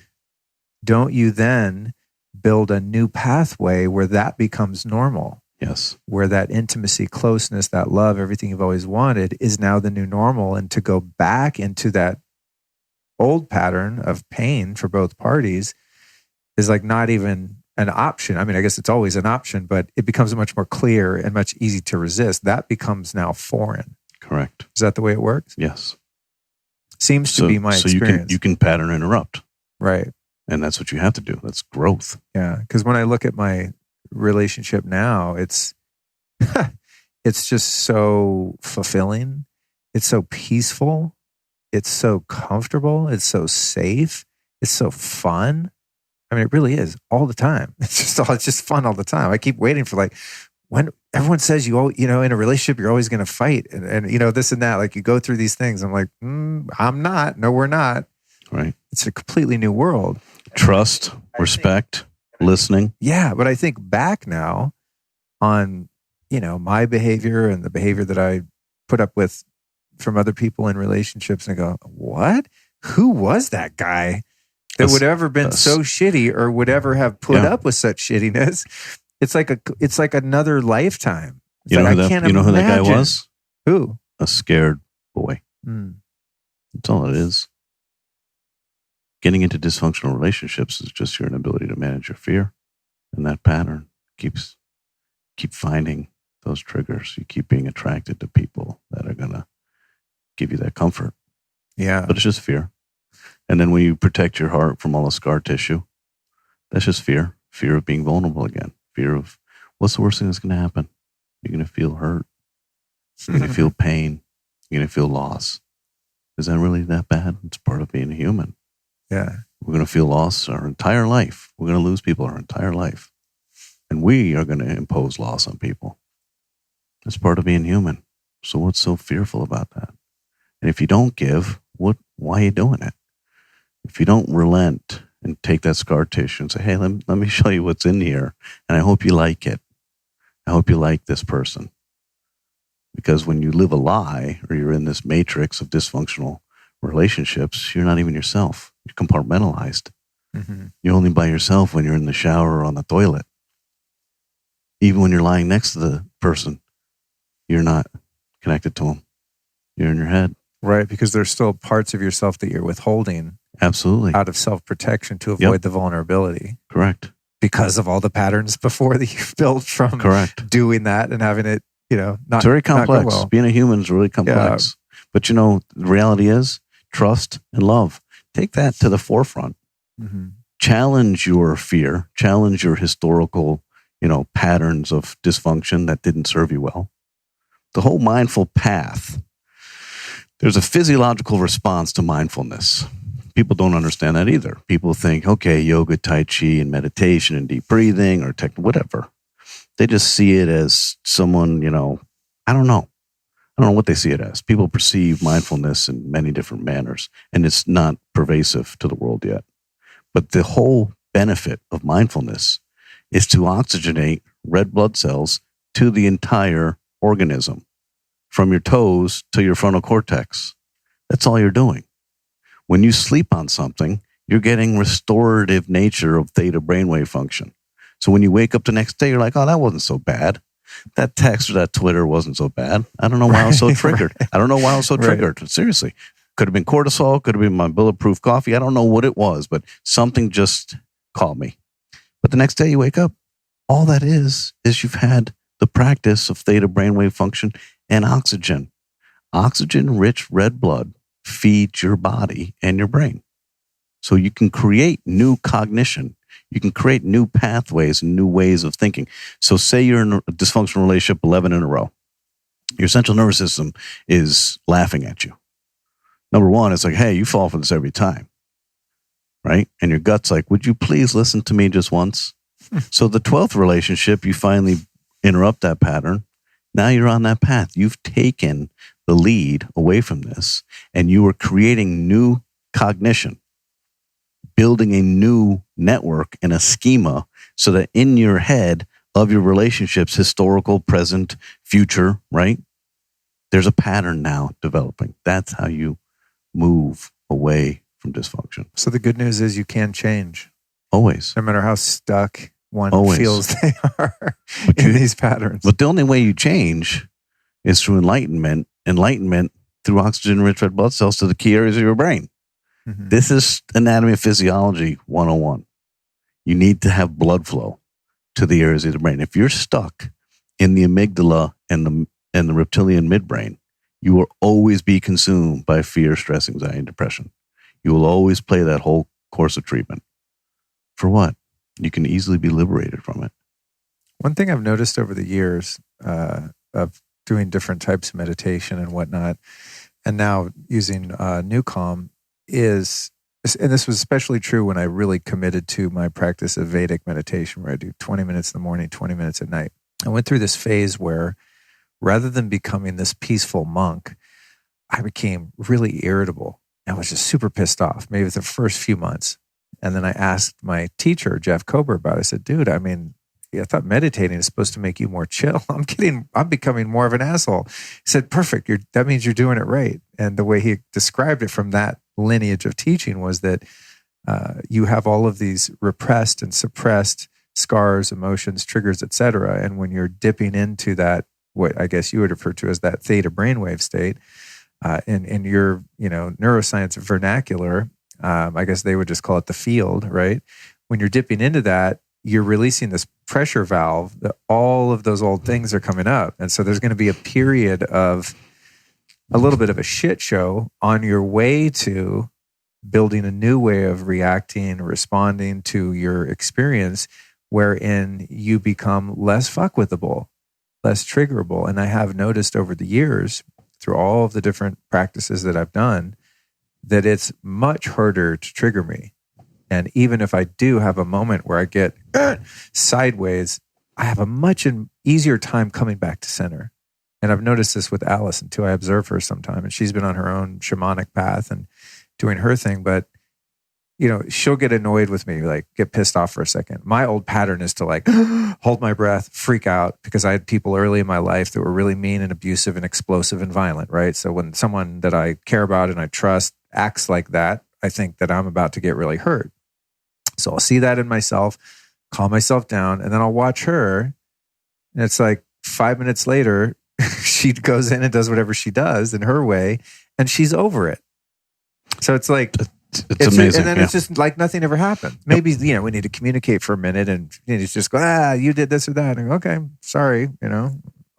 Don't you then build a new pathway where that becomes normal?
Yes.
Where that intimacy, closeness, that love, everything you've always wanted is now the new normal. And to go back into that old pattern of pain for both parties is like not even an option. I mean, I guess it's always an option, but it becomes much more clear and much easy to resist. That becomes now foreign.
Correct.
Is that the way it works?
Yes.
Seems to be my experience.
So you can pattern interrupt.
Right.
And that's what you have to do. That's growth.
Yeah. Because when I look at my relationship now, it's just so fulfilling. It's so peaceful. It's so comfortable. It's so safe. It's so fun. I mean, it really is all the time. It's just fun all the time. I keep waiting for when everyone says in a relationship, you're always going to fight and this and that, like you go through these things. I'm like, I'm not. No, we're not.
Right.
It's a completely new world.
Trust, respect, listening.
Yeah. But I think back now on, my behavior and the behavior that I put up with from other people in relationships, and I go, what? Who was that guy that would ever been so shitty or would ever have put up with such shittiness? It's like another lifetime. It's
I can't imagine. Who that guy was?
Who?
A scared boy. That's all it is. Getting into dysfunctional relationships is just your inability to manage your fear, and that pattern keep finding those triggers. You keep being attracted to people that are gonna give you that comfort.
Yeah,
but it's just fear. And then when you protect your heart from all the scar tissue, that's just fear. Fear of being vulnerable again. Fear of what's the worst thing that's going to happen? You're going to feel hurt. You're going to feel pain. You're going to feel loss. Is that really that bad? It's part of being a human.
Yeah.
We're going to feel loss our entire life. We're going to lose people our entire life. And we are going to impose loss on people. That's part of being human. So what's so fearful about that? And if you don't give, why are you doing it? If you don't relent and take that scar tissue and say, hey, let me show you what's in here, and I hope you like it. I hope you like this person. Because when you live a lie or you're in this matrix of dysfunctional relationships, you're not even yourself. You're compartmentalized. Mm-hmm. You're only by yourself when you're in the shower or on the toilet. Even when you're lying next to the person, you're not connected to them. You're in your head.
Right, because there's still parts of yourself that you're withholding.
Absolutely.
Out of self-protection to avoid the vulnerability.
Correct.
Because of all the patterns before that you've built from doing that and having it, not
it's very complex.
Not go well.
Being a human is really complex. Yeah. But the reality is trust and love. Take that to the forefront. Mm-hmm. Challenge your fear. Challenge your historical, patterns of dysfunction that didn't serve you well. The whole mindful path. There's a physiological response to mindfulness. people don't understand that either. People think, okay, yoga, Tai Chi, and meditation and deep breathing or whatever. They just see it as someone, I don't know. I don't know what they see it as. People perceive mindfulness in many different manners, and it's not pervasive to the world yet. But the whole benefit of mindfulness is to oxygenate red blood cells to the entire organism, from your toes to your frontal cortex. That's all you're doing. When you sleep on something, you're getting restorative nature of theta brainwave function. So when you wake up the next day, you're like, oh, that wasn't so bad. That text or that Twitter wasn't so bad. I don't know why I was so triggered. I don't know why I was so triggered. Seriously. Could have been cortisol, could have been my bulletproof coffee. I don't know what it was, but something just caught me. But the next day you wake up, all that is you've had the practice of theta brainwave function and oxygen. Oxygen-rich red blood feeds your body and your brain. So you can create new cognition. You can create new pathways and new ways of thinking. So say you're in a dysfunctional relationship 11 in a row. Your central nervous system is laughing at you. Number one, it's like, hey, you fall for this every time, right? And your gut's like, would you please listen to me just once? So the 12th relationship, you finally interrupt that pattern. Now you're on that path. You've taken the lead away from this, and you are creating new cognition, building a new network and a schema so that in your head of your relationships, historical, present, future, right? There's a pattern now developing. That's how you move away from dysfunction.
So the good news is you can change.
Always.
No matter how stuck one
Always.
feels they are in these patterns.
But the only way you change is through enlightenment through oxygen-rich red blood cells to the key areas of your brain.
Mm-hmm.
This is anatomy and physiology 101. You need to have blood flow to the areas of the brain. If you're stuck in the amygdala and the reptilian midbrain, you will always be consumed by fear, stress, anxiety, and depression. You will always play that whole course of treatment. For what? You can easily be liberated from it.
One thing I've noticed over the years of doing different types of meditation and whatnot, and now using NuCalm is, and this was especially true when I really committed to my practice of Vedic meditation, where I do 20 minutes in the morning, 20 minutes at night. I went through this phase where rather than becoming this peaceful monk, I became really irritable. I was just super pissed off, maybe the first few months. And then I asked my teacher, Jeff Kober, about it. I said, dude, I thought meditating is supposed to make you more chill. I'm becoming more of an asshole. He said, perfect. That means you're doing it right. And the way he described it from that lineage of teaching was that you have all of these repressed and suppressed scars, emotions, triggers, etc. And when you're dipping into that, what I guess you would refer to as that theta brainwave state, in your neuroscience vernacular, I guess they would just call it the field, right? When you're dipping into that, you're releasing this pressure valve that all of those old things are coming up. And so there's going to be a period of a little bit of a shit show on your way to building a new way of reacting, responding to your experience, wherein you become less fuckwithable, less triggerable. And I have noticed over the years, through all of the different practices that I've done, that it's much harder to trigger me. And even if I do have a moment where I get sideways, I have a much easier time coming back to center. And I've noticed this with Allison too. I observe her sometime, and she's been on her own shamanic path and doing her thing. But, she'll get annoyed with me, like get pissed off for a second. My old pattern is to like hold my breath, freak out, because I had people early in my life that were really mean and abusive and explosive and violent, right? So when someone that I care about and I trust acts like that, I think that I'm about to get really hurt. So I'll see that in myself, calm myself down, and then I'll watch her. And it's like 5 minutes later, she goes in and does whatever she does in her way, and she's over it. So it's like,
it's amazing.
And then it's just like nothing ever happened. Maybe, we need to communicate for a minute, and it's just go, you did this or that. And go, okay, sorry,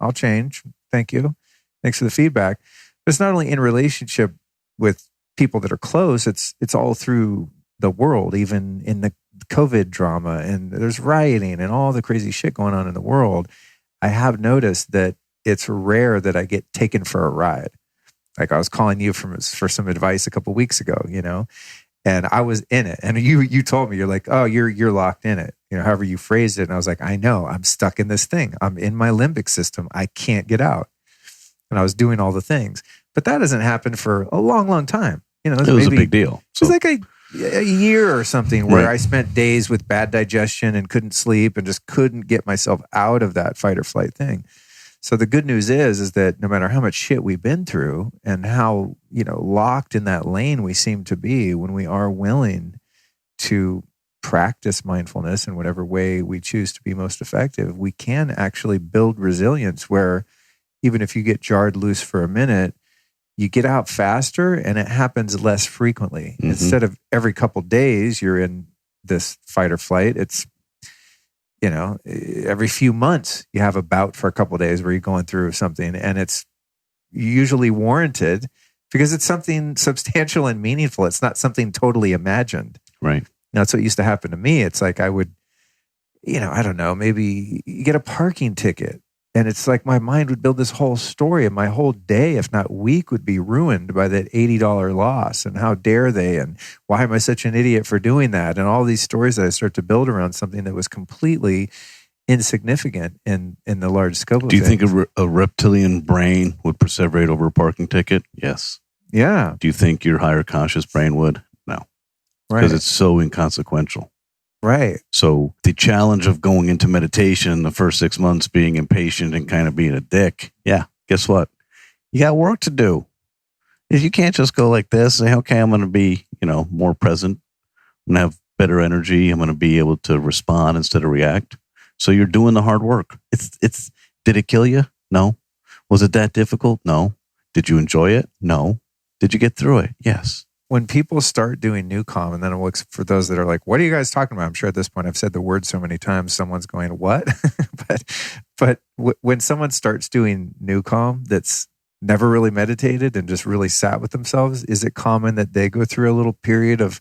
I'll change. Thank you. Thanks for the feedback. But it's not only in relationship with people that are close, it's all through the world, even in the COVID drama, and there's rioting and all the crazy shit going on in the world. I have noticed that it's rare that I get taken for a ride. Like I was calling you for some advice a couple of weeks ago, And I was in it. And you told me, you're like, oh, you're locked in it. However you phrased it. And I was like, I know, I'm stuck in this thing. I'm in my limbic system. I can't get out. And I was doing all the things. But that hasn't happened for a long, long time.
It was a big deal.
It was like a year or something where I spent days with bad digestion and couldn't sleep and just couldn't get myself out of that fight or flight thing. So the good news is that no matter how much shit we've been through and how, locked in that lane we seem to be, when we are willing to practice mindfulness in whatever way we choose to be most effective, we can actually build resilience where even if you get jarred loose for a minute, you get out faster and it happens less frequently. Mm-hmm. Instead of every couple days you're in this fight or flight, it's every few months you have a bout for a couple of days where you're going through something, and it's usually warranted because it's something substantial and meaningful. It's not something totally imagined.
Right.
That's what used to happen to me. It's like I would, I don't know, maybe you get a parking ticket, and it's like my mind would build this whole story, and my whole day, if not week, would be ruined by that $80 loss. And how dare they? And why am I such an idiot for doing that? And all these stories that I start to build around something that was completely insignificant in the large scope of
things. Do you
things.
think a reptilian brain would perseverate over a parking ticket? Yes.
Yeah.
Do you think your higher conscious brain would? No.
Right.
Because it's so inconsequential.
Right.
So the challenge of going into meditation the first 6 months being impatient and kind of being a dick. Yeah. Guess what? You got work to do. If you can't just go like this, say, okay, I'm going to be, more present. I'm going to have better energy. I'm going to be able to respond instead of react. So you're doing the hard work. Did it kill you? No. Was it that difficult? No. Did you enjoy it? No. Did you get through it? Yes.
When people start doing NuCalm, and then it looks for those that are like, what are you guys talking about? I'm sure at this point I've said the word so many times, someone's going, what? but when someone starts doing NuCalm that's never really meditated and just really sat with themselves, is it common that they go through a little period of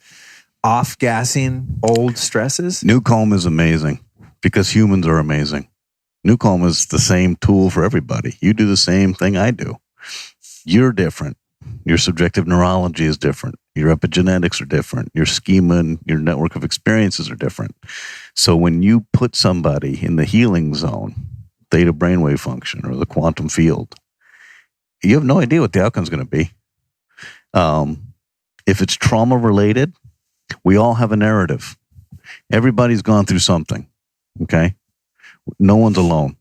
off-gassing old stresses?
NuCalm is amazing because humans are amazing. NuCalm is the same tool for everybody. You do the same thing I do. You're different. Your subjective neurology is different. Your epigenetics are different. Your schema and your network of experiences are different. So when you put somebody in the healing zone, theta brainwave function, or the quantum field, you have no idea what the outcome is going to be. If it's trauma related, we all have a narrative. Everybody's gone through something. Okay? No one's alone.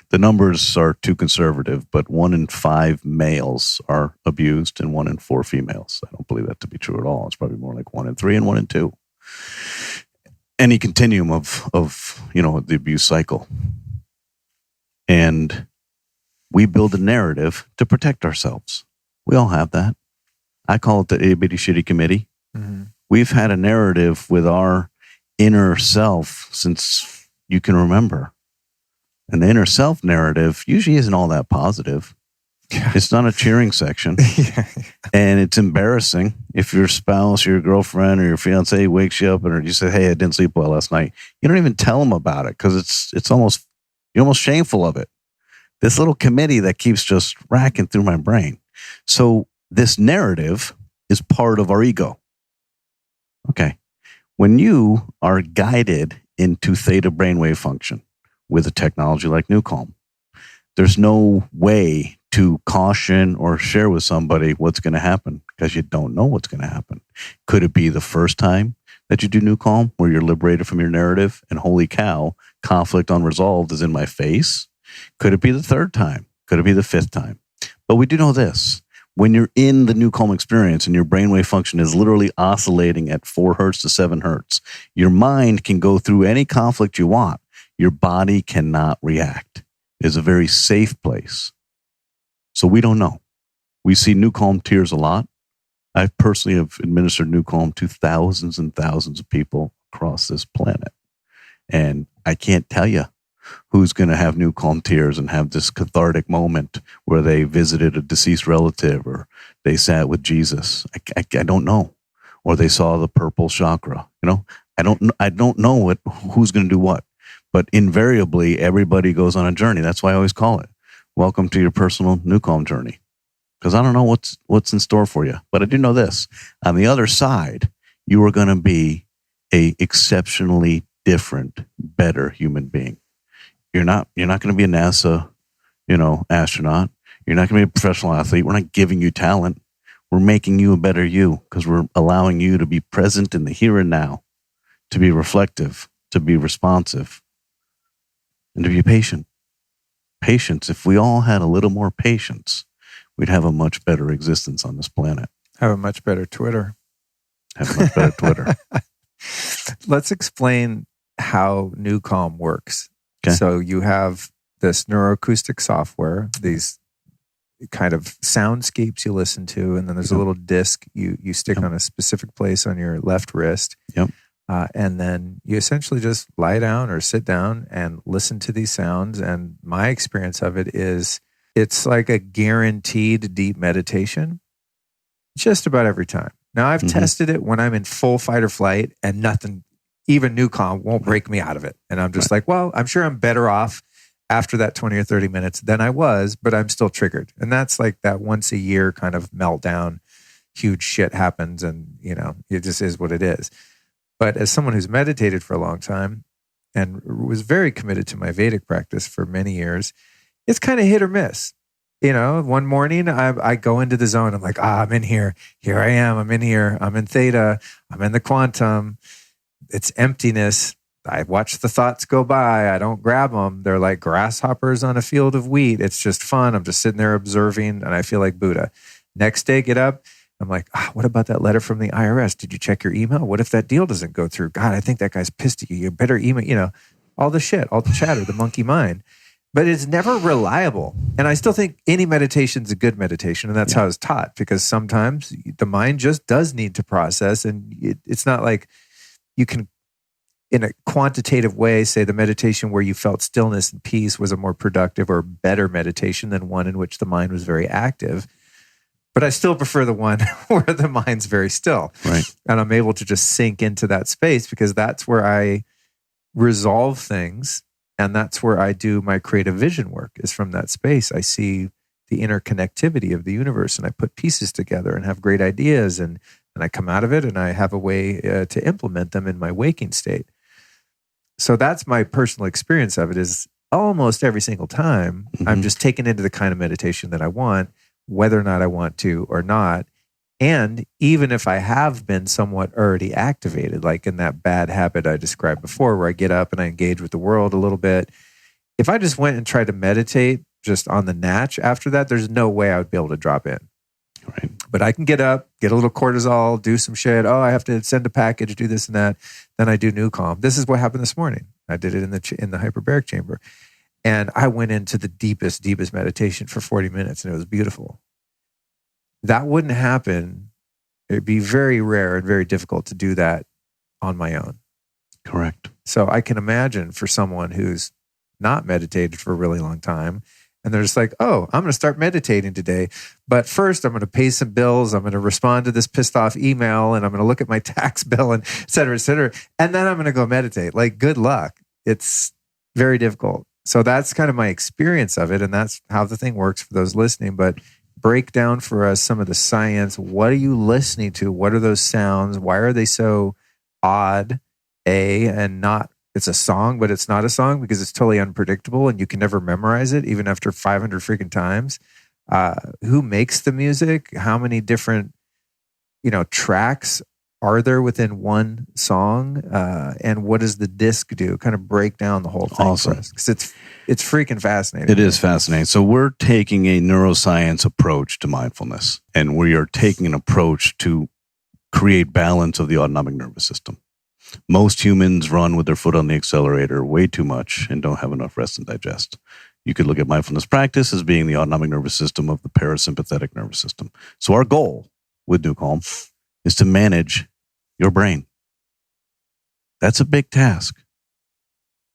The numbers are too conservative, but 1 in 5 males are abused and 1 in 4 females. I don't believe that to be true at all. It's probably more like 1 in 3 and 1 in 2. Any continuum of the abuse cycle. And we build a narrative to protect ourselves. We all have that. I call it the itty bitty shitty committee. Mm-hmm. We've had a narrative with our inner self since you can remember. And the inner self narrative usually isn't all that positive. Yeah. It's not a cheering section. Yeah. And it's embarrassing if your spouse, your girlfriend, or your fiance wakes you up and you say, hey, I didn't sleep well last night. You don't even tell them about it because you're almost shameful of it. This little committee that keeps just racking through my brain. So this narrative is part of our ego. Okay. When you are guided into theta brainwave function, with a technology like NuCalm, there's no way to caution or share with somebody what's going to happen because you don't know what's going to happen. Could it be the first time that you do NuCalm where you're liberated from your narrative and holy cow, conflict unresolved is in my face? Could it be the third time? Could it be the 5th time? But we do know this. When you're in the NuCalm experience and your brainwave function is literally oscillating at 4 hertz to 7 hertz, your mind can go through any conflict you want. Your body cannot react. It is a very safe place. So we don't know. We see NuCalm tears a lot. I personally have administered NuCalm to thousands and thousands of people across this planet. And I can't tell you who's going to have NuCalm tears and have this cathartic moment where they visited a deceased relative or they sat with Jesus. I don't know. Or they saw the purple chakra. I don't know who's going to do what. But invariably, everybody goes on a journey. That's why I always call it, welcome to your personal NuCalm journey. Because I don't know what's in store for you. But I do know this. On the other side, you are going to be a exceptionally different, better human being. You're not going to be a NASA, astronaut. You're not going to be a professional athlete. We're not giving you talent. We're making you a better you because we're allowing you to be present in the here and now, to be reflective, to be responsive, and to be patient. Patience. If we all had a little more patience, we'd have a much better existence on this planet.
Have a much better Twitter.
Have a much better Twitter.
Let's explain how Newcom works.
Okay.
So you have this neuroacoustic software, these kind of soundscapes you listen to, and then there's a little disc you stick on a specific place on your left wrist.
Yep.
And then you essentially just lie down or sit down and listen to these sounds. And my experience of it is it's like a guaranteed deep meditation just about every time. Now, I've tested it when I'm in full fight or flight and nothing, even NuCalm, won't break me out of it. And I'm just like, well, I'm sure I'm better off after that 20 or 30 minutes than I was, but I'm still triggered. And that's like that once a year kind of meltdown, huge shit happens and, it just is what it is. But as someone who's meditated for a long time and was very committed to my Vedic practice for many years, it's kind of hit or miss. One morning I go into the zone. I'm like, I'm in here. Here I am. I'm in here. I'm in theta. I'm in the quantum. It's emptiness. I watch the thoughts go by. I don't grab them. They're like grasshoppers on a field of wheat. It's just fun. I'm just sitting there observing and I feel like Buddha. Next day, get up. I'm like, what about that letter from the IRS? Did you check your email? What if that deal doesn't go through? God, I think that guy's pissed at you. You better email, all the shit, all the chatter, the monkey mind. But it's never reliable. And I still think any meditation is a good meditation. And that's how it's taught, because sometimes the mind just does need to process. And it's not like you can, in a quantitative way, say the meditation where you felt stillness and peace was a more productive or better meditation than one in which the mind was very active. But I still prefer the one where the mind's very still.
Right.
And I'm able to just sink into that space because that's where I resolve things. And that's where I do my creative vision work, is from that space. I see the interconnectivity of the universe and I put pieces together and have great ideas. And I come out of it and I have a way to implement them in my waking state. So that's my personal experience of it, is almost every single time I'm just taken into the kind of meditation that I want, whether or not I want to or not. And even if I have been somewhat already activated, like in that bad habit I described before, where I get up and I engage with the world a little bit, if I just went and tried to meditate just on the natch after that, there's no way I would be able to drop in.
Right.
But I can get up, get a little cortisol, do some shit. Oh, I have to send a package, do this and that. Then I do NuCalm. This is what happened this morning. I did it in the hyperbaric chamber. And I went into the deepest meditation for 40 minutes and it was beautiful. That wouldn't happen. It'd be very rare and very difficult to do that on my own.
Correct.
So I can imagine for someone who's not meditated for a really long time, and they're just like, oh, I'm going to start meditating today. But first, I'm going to pay some bills. I'm going to respond to this pissed off email, and I'm going to look at my tax bill, and et cetera, et cetera. And then I'm going to go meditate. Like, good luck. It's very difficult. So that's kind of my experience of it. And that's how the thing works for those listening. But break down for us some of the science. What are you listening to? What are those sounds? Why are they so odd? And not, it's a song, but it's not a song because it's totally unpredictable and you can never memorize it, even after 500 freaking times. Who makes the music? How many different, tracks are there within one song? And what does the disc do? Kind of break down the whole thing.
Awesome.
Because it's freaking fascinating.
It is fascinating. So we're taking a neuroscience approach to mindfulness, and we are taking an approach to create balance of the autonomic nervous system. Most humans run with their foot on the accelerator way too much and don't have enough rest and digest. You could look at mindfulness practice as being the autonomic nervous system of the parasympathetic nervous system. So our goal with NuCalm is to manage your brain. That's a big task.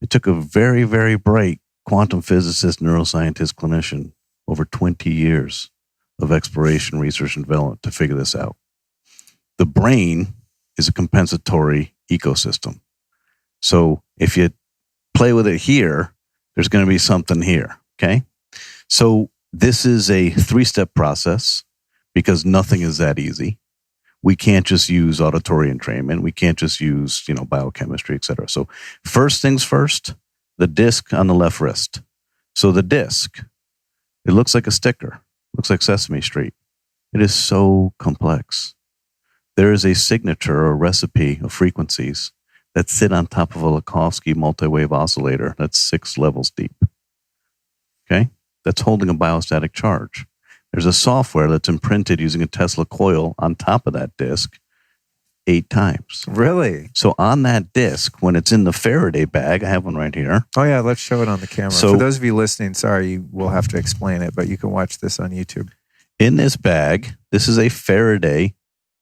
It took a very, very bright quantum physicist, neuroscientist, clinician over 20 years of exploration, research, and development to figure this out. The brain is a compensatory ecosystem. So if you play with it here, there's going to be something here, okay? So this is a 3-step process because nothing is that easy. we can't just use auditory entrainment. We can't just use, biochemistry, et cetera. So first things first, the disc on the left wrist. So the disc, it looks like a sticker, looks like Sesame Street. It is so complex. There is a signature or recipe of frequencies that sit on top of a Lakhovsky multi-wave oscillator that's 6 levels deep. Okay? That's holding a biostatic charge. There's a software that's imprinted using a Tesla coil on top of that disc 8 times.
Really?
So on that disc, when it's in the Faraday bag, I have one right here.
Oh, yeah. Let's show it on the camera.
So,
for those of you listening, sorry, we'll have to explain it, but you can watch this on YouTube.
In this bag, this is a Faraday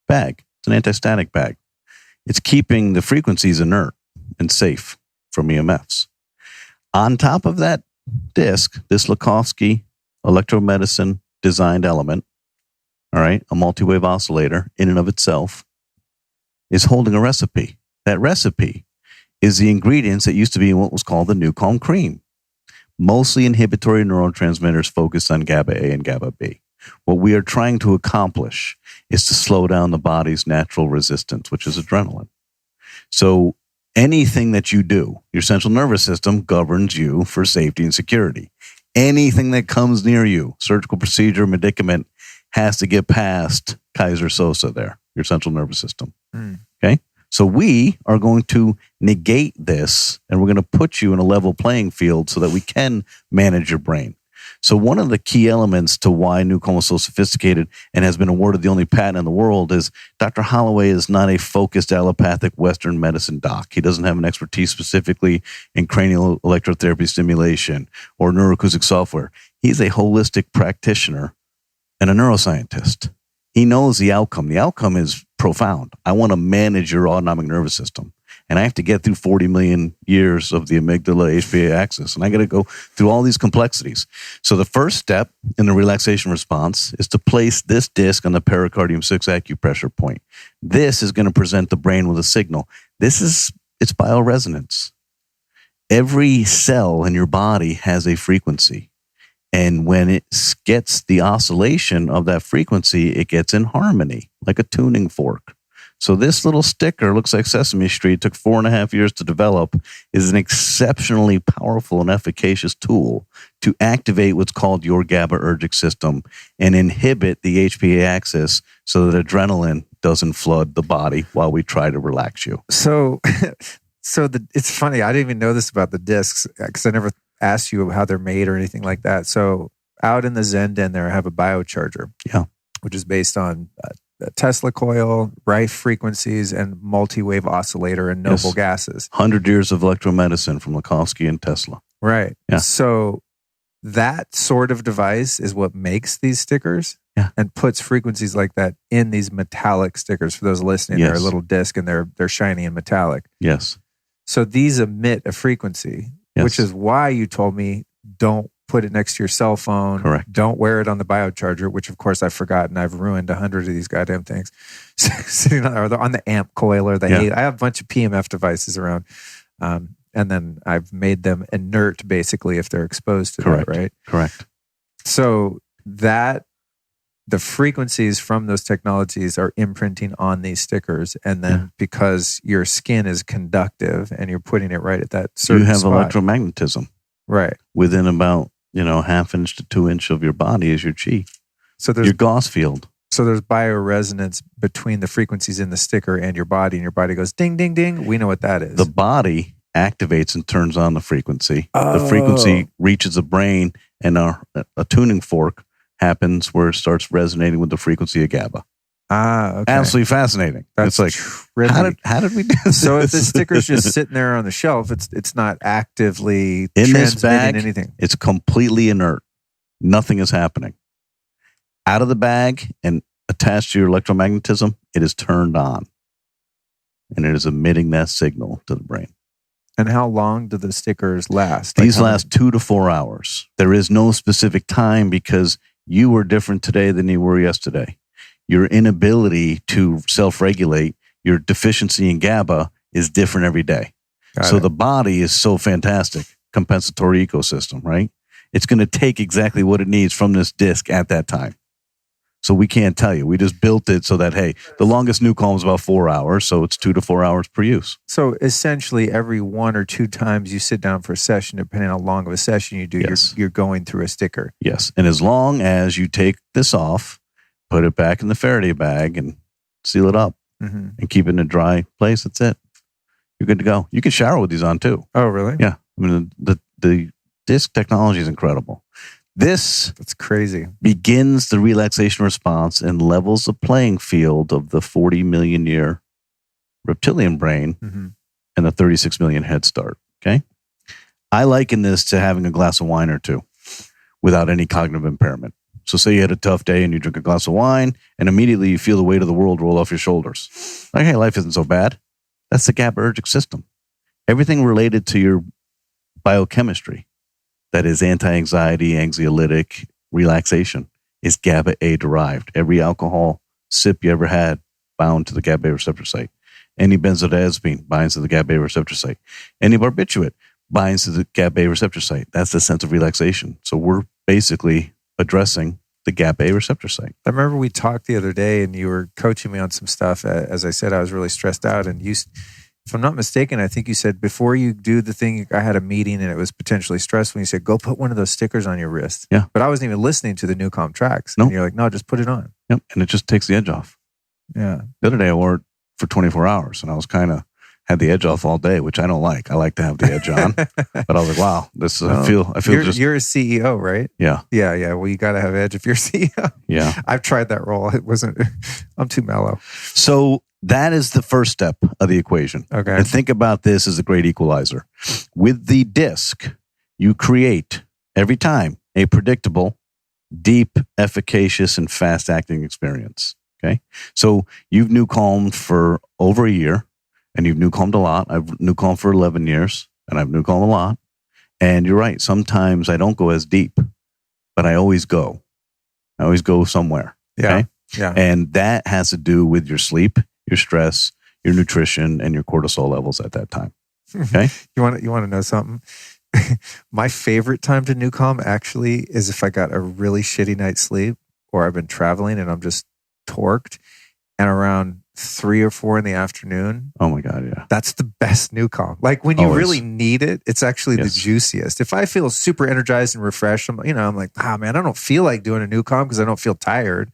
bag. It's an anti-static bag. It's keeping the frequencies inert and safe from EMFs. On top of that disc, this Lakhovsky electromedicine designed element, all right, a multi-wave oscillator in and of itself, is holding a recipe. That recipe is the ingredients that used to be in what was called the NuCalm cream, mostly inhibitory neurotransmitters focused on GABA A and GABA B. What we are trying to accomplish is to slow down the body's natural resistance, which is adrenaline. So anything that you do, your central nervous system governs you for safety and security. Anything that comes near you, surgical procedure, medicament, has to get past Kaiser Sosa there, your central nervous system. Okay? So we are going to negate this, and we're going to put you in a level playing field so that we can manage your brain. So one of the key elements to why NuCalm is so sophisticated and has been awarded the only patent in the world is Dr. Holloway is not a focused allopathic Western medicine doc. He doesn't have an expertise specifically in cranial electrotherapy stimulation or neuroacoustic software. He's a holistic practitioner and a neuroscientist. He knows the outcome. The outcome is profound. I want to manage your autonomic nervous system. And I have to get through 40 million years of the amygdala HPA axis. And I got to go through all these complexities. So the first step in the relaxation response is to place this disc on the pericardium 6 acupressure point. This is going to present the brain with a signal. It's bioresonance. Every cell in your body has a frequency. And when it gets the oscillation of that frequency, it gets in harmony, like a tuning fork. So this little sticker looks like Sesame Street, took 4.5 years to develop, is an exceptionally powerful and efficacious tool to activate what's called your GABAergic system and inhibit the HPA axis so that adrenaline doesn't flood the body while we try to relax you.
So it's funny. I didn't even know this about the discs because I never asked you how they're made or anything like that. So out in the Zen den there, I have a biocharger, which is based on a Tesla coil, Rife frequencies, and multi-wave oscillator and noble gases.
100 years of electromedicine from Lakhovsky and Tesla.
Right.
Yeah.
So that sort of device is what makes these stickers and puts frequencies like that in these metallic stickers. For those listening, they're a little disc and they're shiny and metallic.
Yes.
So these emit a frequency, which is why you told me don't put it next to your cell phone.
Correct.
Don't wear it on the biocharger, which of course I've forgotten. I've ruined 100 of these goddamn things. Sitting on the amp coil or I have a bunch of PMF devices around. And then I've made them inert basically if they're exposed to that, right?
Correct.
So the frequencies from those technologies are imprinting on these stickers. And then because your skin is conductive and you're putting it right at that certain
You have
spot,
electromagnetism.
Right.
Within about, 1/2 inch to 2 inch of your body is your chi.
So there's
your Gauss field.
So there's bioresonance between the frequencies in the sticker and your body goes ding, ding, ding. We know what that is.
The body activates and turns on the frequency. The frequency reaches the brain, and a tuning fork happens where it starts resonating with the frequency of GABA.
Okay.
Absolutely fascinating.
It's like,
how did we do this?
So if the sticker's just sitting there on the shelf, it's not actively
in this bag,
anything.
It's completely inert. Nothing is happening. Out of the bag and attached to your electromagnetism, it is turned on. And it is emitting that signal to the brain.
And how long do the stickers last?
These last 2 to 4 hours. There is no specific time because you were different today than you were yesterday. Your inability to self-regulate, your deficiency in GABA is different every day. So the body is so fantastic, compensatory ecosystem, right? It's going to take exactly what it needs from this disc at that time. So we can't tell you. We just built it so that, hey, the longest NuCalm is about 4 hours, so it's 2 to 4 hours per use.
So essentially, every 1 or 2 times you sit down for a session, depending on how long of a session you do,
Yes.
you're going through a sticker.
Yes. And as long as you take this off, put it back in the Faraday bag and seal it up and keep it in a dry place, that's it. You're good to go. You can shower with these on too.
Oh, really?
Yeah. I mean, the disc technology is incredible. That's
crazy.
Begins the relaxation response and levels the playing field of the 40 million year reptilian brain and the 36 million head start. Okay. I liken this to having a glass of wine or two without any cognitive impairment. So say you had a tough day and you drink a glass of wine and immediately you feel the weight of the world roll off your shoulders. Like, hey, life isn't so bad. That's the GABAergic system. Everything related to your biochemistry, that is anti-anxiety, anxiolytic, relaxation, is GABA-A derived. Every alcohol sip you ever had bound to the GABA-A receptor site. Any benzodiazepine binds to the GABA-A receptor site. Any barbiturate binds to the GABA-A receptor site. That's the sense of relaxation. So we're basically addressing the GABA-A receptor site.
I remember we talked the other day and you were coaching me on some stuff. As I said, I was really stressed out. And you, if I'm not mistaken, I think you said before you do the thing, I had a meeting and it was potentially stressful. You said, go put one of those stickers on your wrist.
Yeah.
But I wasn't even listening to the NuCalm tracks.
No.
And you're like, no, just put it on.
Yep. And it just takes the edge off.
Yeah.
The other day I wore it for 24 hours and I was had the edge off all day, which I don't like. I like to have the edge on. But I was like, wow, this I feel
you're a CEO, right?
Yeah.
Yeah. Well, you got to have edge if you're a CEO.
Yeah.
I've tried that role. It wasn't, I'm too mellow.
So that is the first step of the equation.
Okay.
And think about this as a great equalizer. With the disc, you create every time a predictable, deep, efficacious, and fast-acting experience. Okay. So you've NuCalmed for over a year. And you've NuCalmed a lot. I've NuCalmed for 11 years, and I've NuCalmed a lot. And you're right. Sometimes I don't go as deep, but I always go. I always go somewhere.
Yeah.
Okay?
Yeah.
And that has to do with your sleep, your stress, your nutrition, and your cortisol levels at that time. Okay.
You want to know something? My favorite time to NuCalm actually is if I got a really shitty night's sleep or I've been traveling and I'm just torqued, and around 3 or 4 in the afternoon.
Oh my God, yeah.
That's the best NuCalm. Like when you
Always.
really need it, it's actually
Yes.
the juiciest. If I feel super energized and refreshed, I'm like, man, I don't feel like doing a NuCalm because I don't feel tired.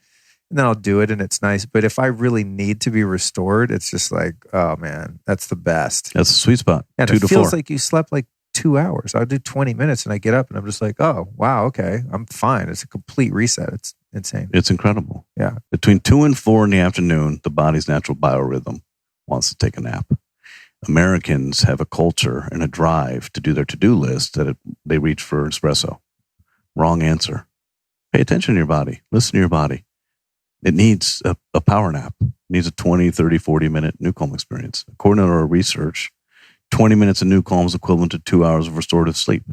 And then I'll do it and it's nice. But if I really need to be restored, it's just like, oh man, that's the best.
That's the sweet spot.
And
2
it
to
feels
4.
like you slept like 2 hours. I'll do 20 minutes and I get up and I'm just like, oh, wow, okay, I'm fine. It's a complete reset. It's insane.
It's incredible.
Yeah.
Between 2 and 4 in the afternoon, the body's natural biorhythm wants to take a nap. Americans have a culture and a drive to do their to-do list that they reach for espresso. Wrong answer. Pay attention to your body. Listen to your body. It needs a power nap. It needs a 20, 30, 40-minute NuCalm experience. According to our research, 20 minutes of NuCalm is equivalent to 2 hours of restorative sleep.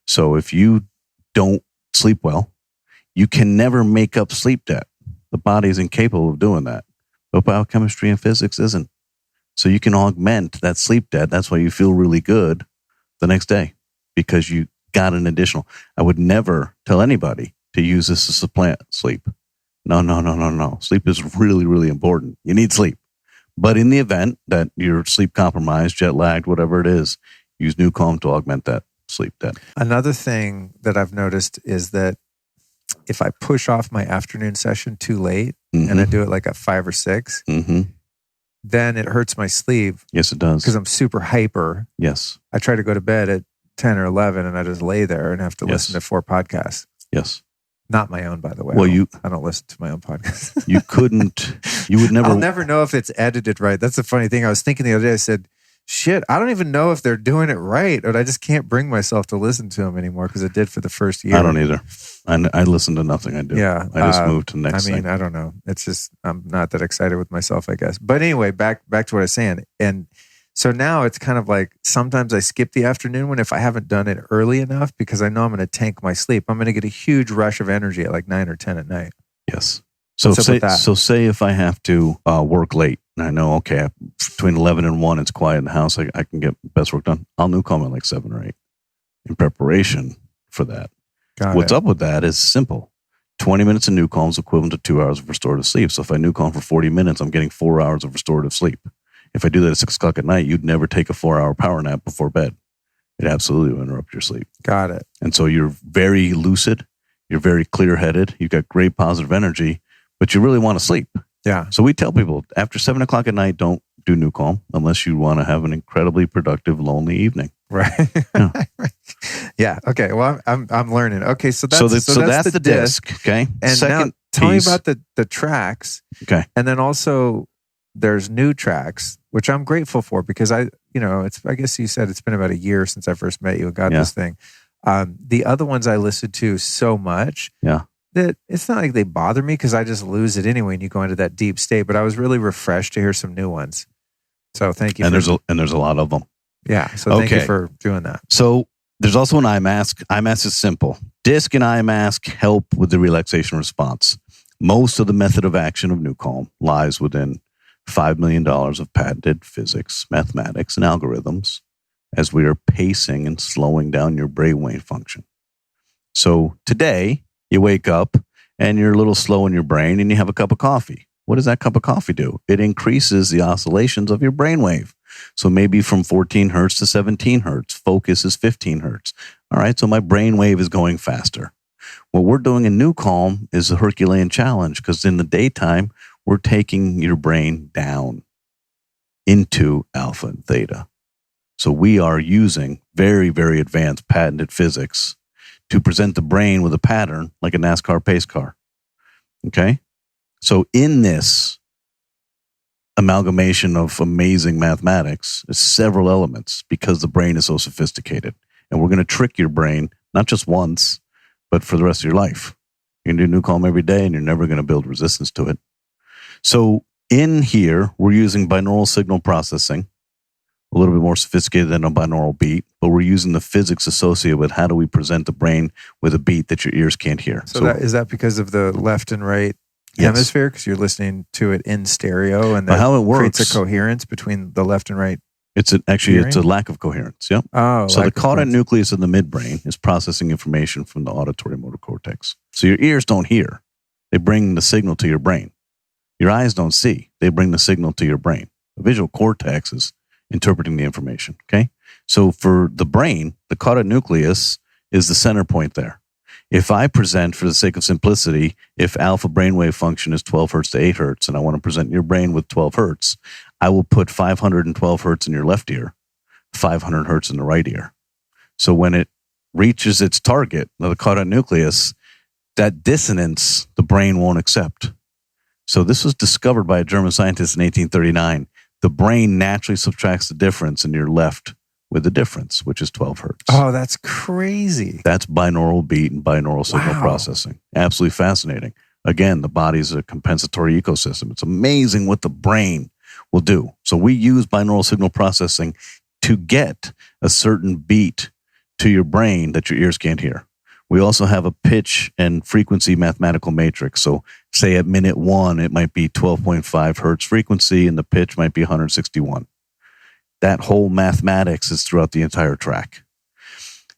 So if you don't sleep well, you can never make up sleep debt. The body is incapable of doing that. But biochemistry and physics isn't. So you can augment that sleep debt. That's why you feel really good the next day because you got an additional. I would never tell anybody to use this to supplant sleep. No. Sleep is really, really important. You need sleep. But in the event that you're sleep compromised, jet lagged, whatever it is, use NuCalm to augment that sleep debt.
Another thing that I've noticed is that if I push off my afternoon session too late and I do it like at 5 or 6, then it hurts my sleep.
Yes, it does.
Because I'm super hyper.
Yes.
I try to go to bed at 10 or 11 and I just lay there and have to listen to 4 podcasts.
Yes.
Not my own, by the way.
Well,
I don't listen to my own podcast.
You would never.
I'll never know if it's edited right. That's the funny thing. I was thinking the other day, I said, shit, I don't even know if they're doing it right, but I just can't bring myself to listen to them anymore because I did for the first year.
I don't either. I listen to nothing I do.
Yeah.
I just moved to the next thing.
I don't know. It's just, I'm not that excited with myself, I guess. But anyway, back to what I was saying. And so now it's kind of like sometimes I skip the afternoon one if I haven't done it early enough because I know I'm going to tank my sleep. I'm going to get a huge rush of energy at like 9 or 10 at night.
Yes. So say if I have to work late and I know, okay, between 11 and 1, it's quiet in the house. I can get best work done. I'll NuCalm at like 7 or 8 in preparation for that. What's up with that is simple. 20 minutes of NuCalm is equivalent to 2 hours of restorative sleep. So if I NuCalm for 40 minutes, I'm getting 4 hours of restorative sleep. If I do that at 6 o'clock at night, you'd never take a 4-hour power nap before bed. It absolutely will interrupt your sleep.
Got it.
And so you're very lucid. You're very clear-headed. You've got great positive energy, but you really want to sleep.
Yeah.
So we tell people after 7 o'clock at night, don't do NuCalm unless you want to have an incredibly productive, lonely evening.
Right.
Yeah.
Yeah. Okay. Well, I'm learning. Okay. So that's
that's the disc. Okay.
And
second
now tell
piece,
me about the tracks.
Okay.
And then also there's new tracks, which I'm grateful for because I guess you said it's been about a year since I first met you and got this thing. The other ones I listened to so much.
Yeah.
That it's not like they bother me because I just lose it anyway and you go into that deep state. But I was really refreshed to hear some new ones. So thank you.
And there's a lot of them.
Yeah. So thank you for doing that.
So there's also an eye mask. Eye mask is simple. Disc and eye mask help with the relaxation response. Most of the method of action of NuCalm lies within $5 million of patented physics, mathematics, and algorithms as we are pacing and slowing down your brainwave function. So today, you wake up and you're a little slow in your brain and you have a cup of coffee. What does that cup of coffee do? It increases the oscillations of your brainwave. So maybe from 14 hertz to 17 hertz. Focus is 15 hertz. All right, so my brainwave is going faster. What we're doing in NuCalm is a Herculean challenge because in the daytime, we're taking your brain down into alpha and theta. So we are using very, very advanced patented physics to present the brain with a pattern like a NASCAR pace car. Okay? So in this amalgamation of amazing mathematics, there's several elements because the brain is so sophisticated. And we're going to trick your brain, not just once, but for the rest of your life. You're going to do NuCalm every day and you're never going to build resistance to it. So in here, we're using binaural signal processing, a little bit more sophisticated than a binaural beat, but we're using the physics associated with how do we present the brain with a beat that your ears can't hear.
So is that because of the left and right hemisphere? Because you're listening to it in stereo and that
how it works,
creates a coherence between the left and right.
It's a lack of coherence. Yep.
Oh,
so the caudate nucleus of the midbrain is processing information from the auditory motor cortex. So your ears don't hear. They bring the signal to your brain. Your eyes don't see. They bring the signal to your brain. The visual cortex is interpreting the information. Okay. So for the brain, the caudate nucleus is the center point there. If I present, for the sake of simplicity, if alpha brainwave function is 12 hertz to 8 hertz, and I want to present your brain with 12 hertz, I will put 512 hertz in your left ear, 500 hertz in the right ear. So when it reaches its target, the caudate nucleus, that dissonance, the brain won't accept. So this was discovered by a German scientist in 1839. The brain naturally subtracts the difference and you're left with the difference, which is 12 hertz.
Oh, that's crazy.
That's binaural beat and binaural signal processing. Absolutely fascinating. Again, the body's a compensatory ecosystem. It's amazing what the brain will do. So we use binaural signal processing to get a certain beat to your brain that your ears can't hear. We also have a pitch and frequency mathematical matrix. So say at minute 1, it might be 12.5 hertz frequency and the pitch might be 161. That whole mathematics is throughout the entire track.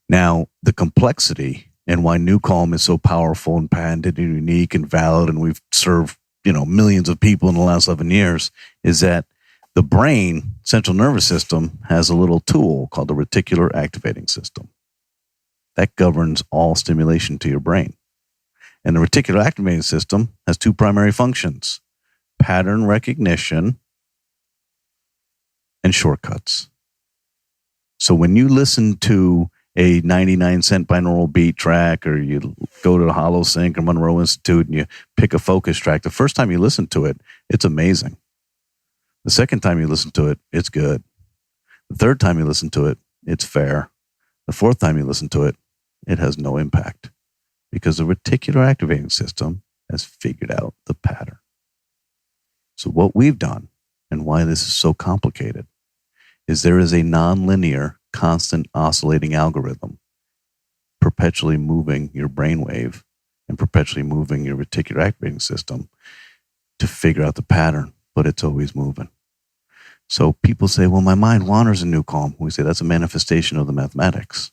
Now, the complexity and why NuCalm is so powerful and patented and unique and valid, and we've served, millions of people in the last 11 years, is that the brain, central nervous system, has a little tool called the reticular activating system. That governs all stimulation to your brain. And the reticular activating system has 2 primary functions: pattern recognition and shortcuts. So when you listen to a 99-cent binaural beat track, or you go to the HoloSync or Monroe Institute and you pick a focus track, the first time you listen to it, it's amazing. The second time you listen to it, it's good. The third time you listen to it, it's fair. The fourth time you listen to it, it has no impact because the reticular activating system has figured out the pattern. So what we've done, and why this is so complicated, is there is a nonlinear, constant oscillating algorithm perpetually moving your brainwave and perpetually moving your reticular activating system to figure out the pattern, but it's always moving. So people say, well, my mind wanders in NuCalm. We say that's a manifestation of the mathematics.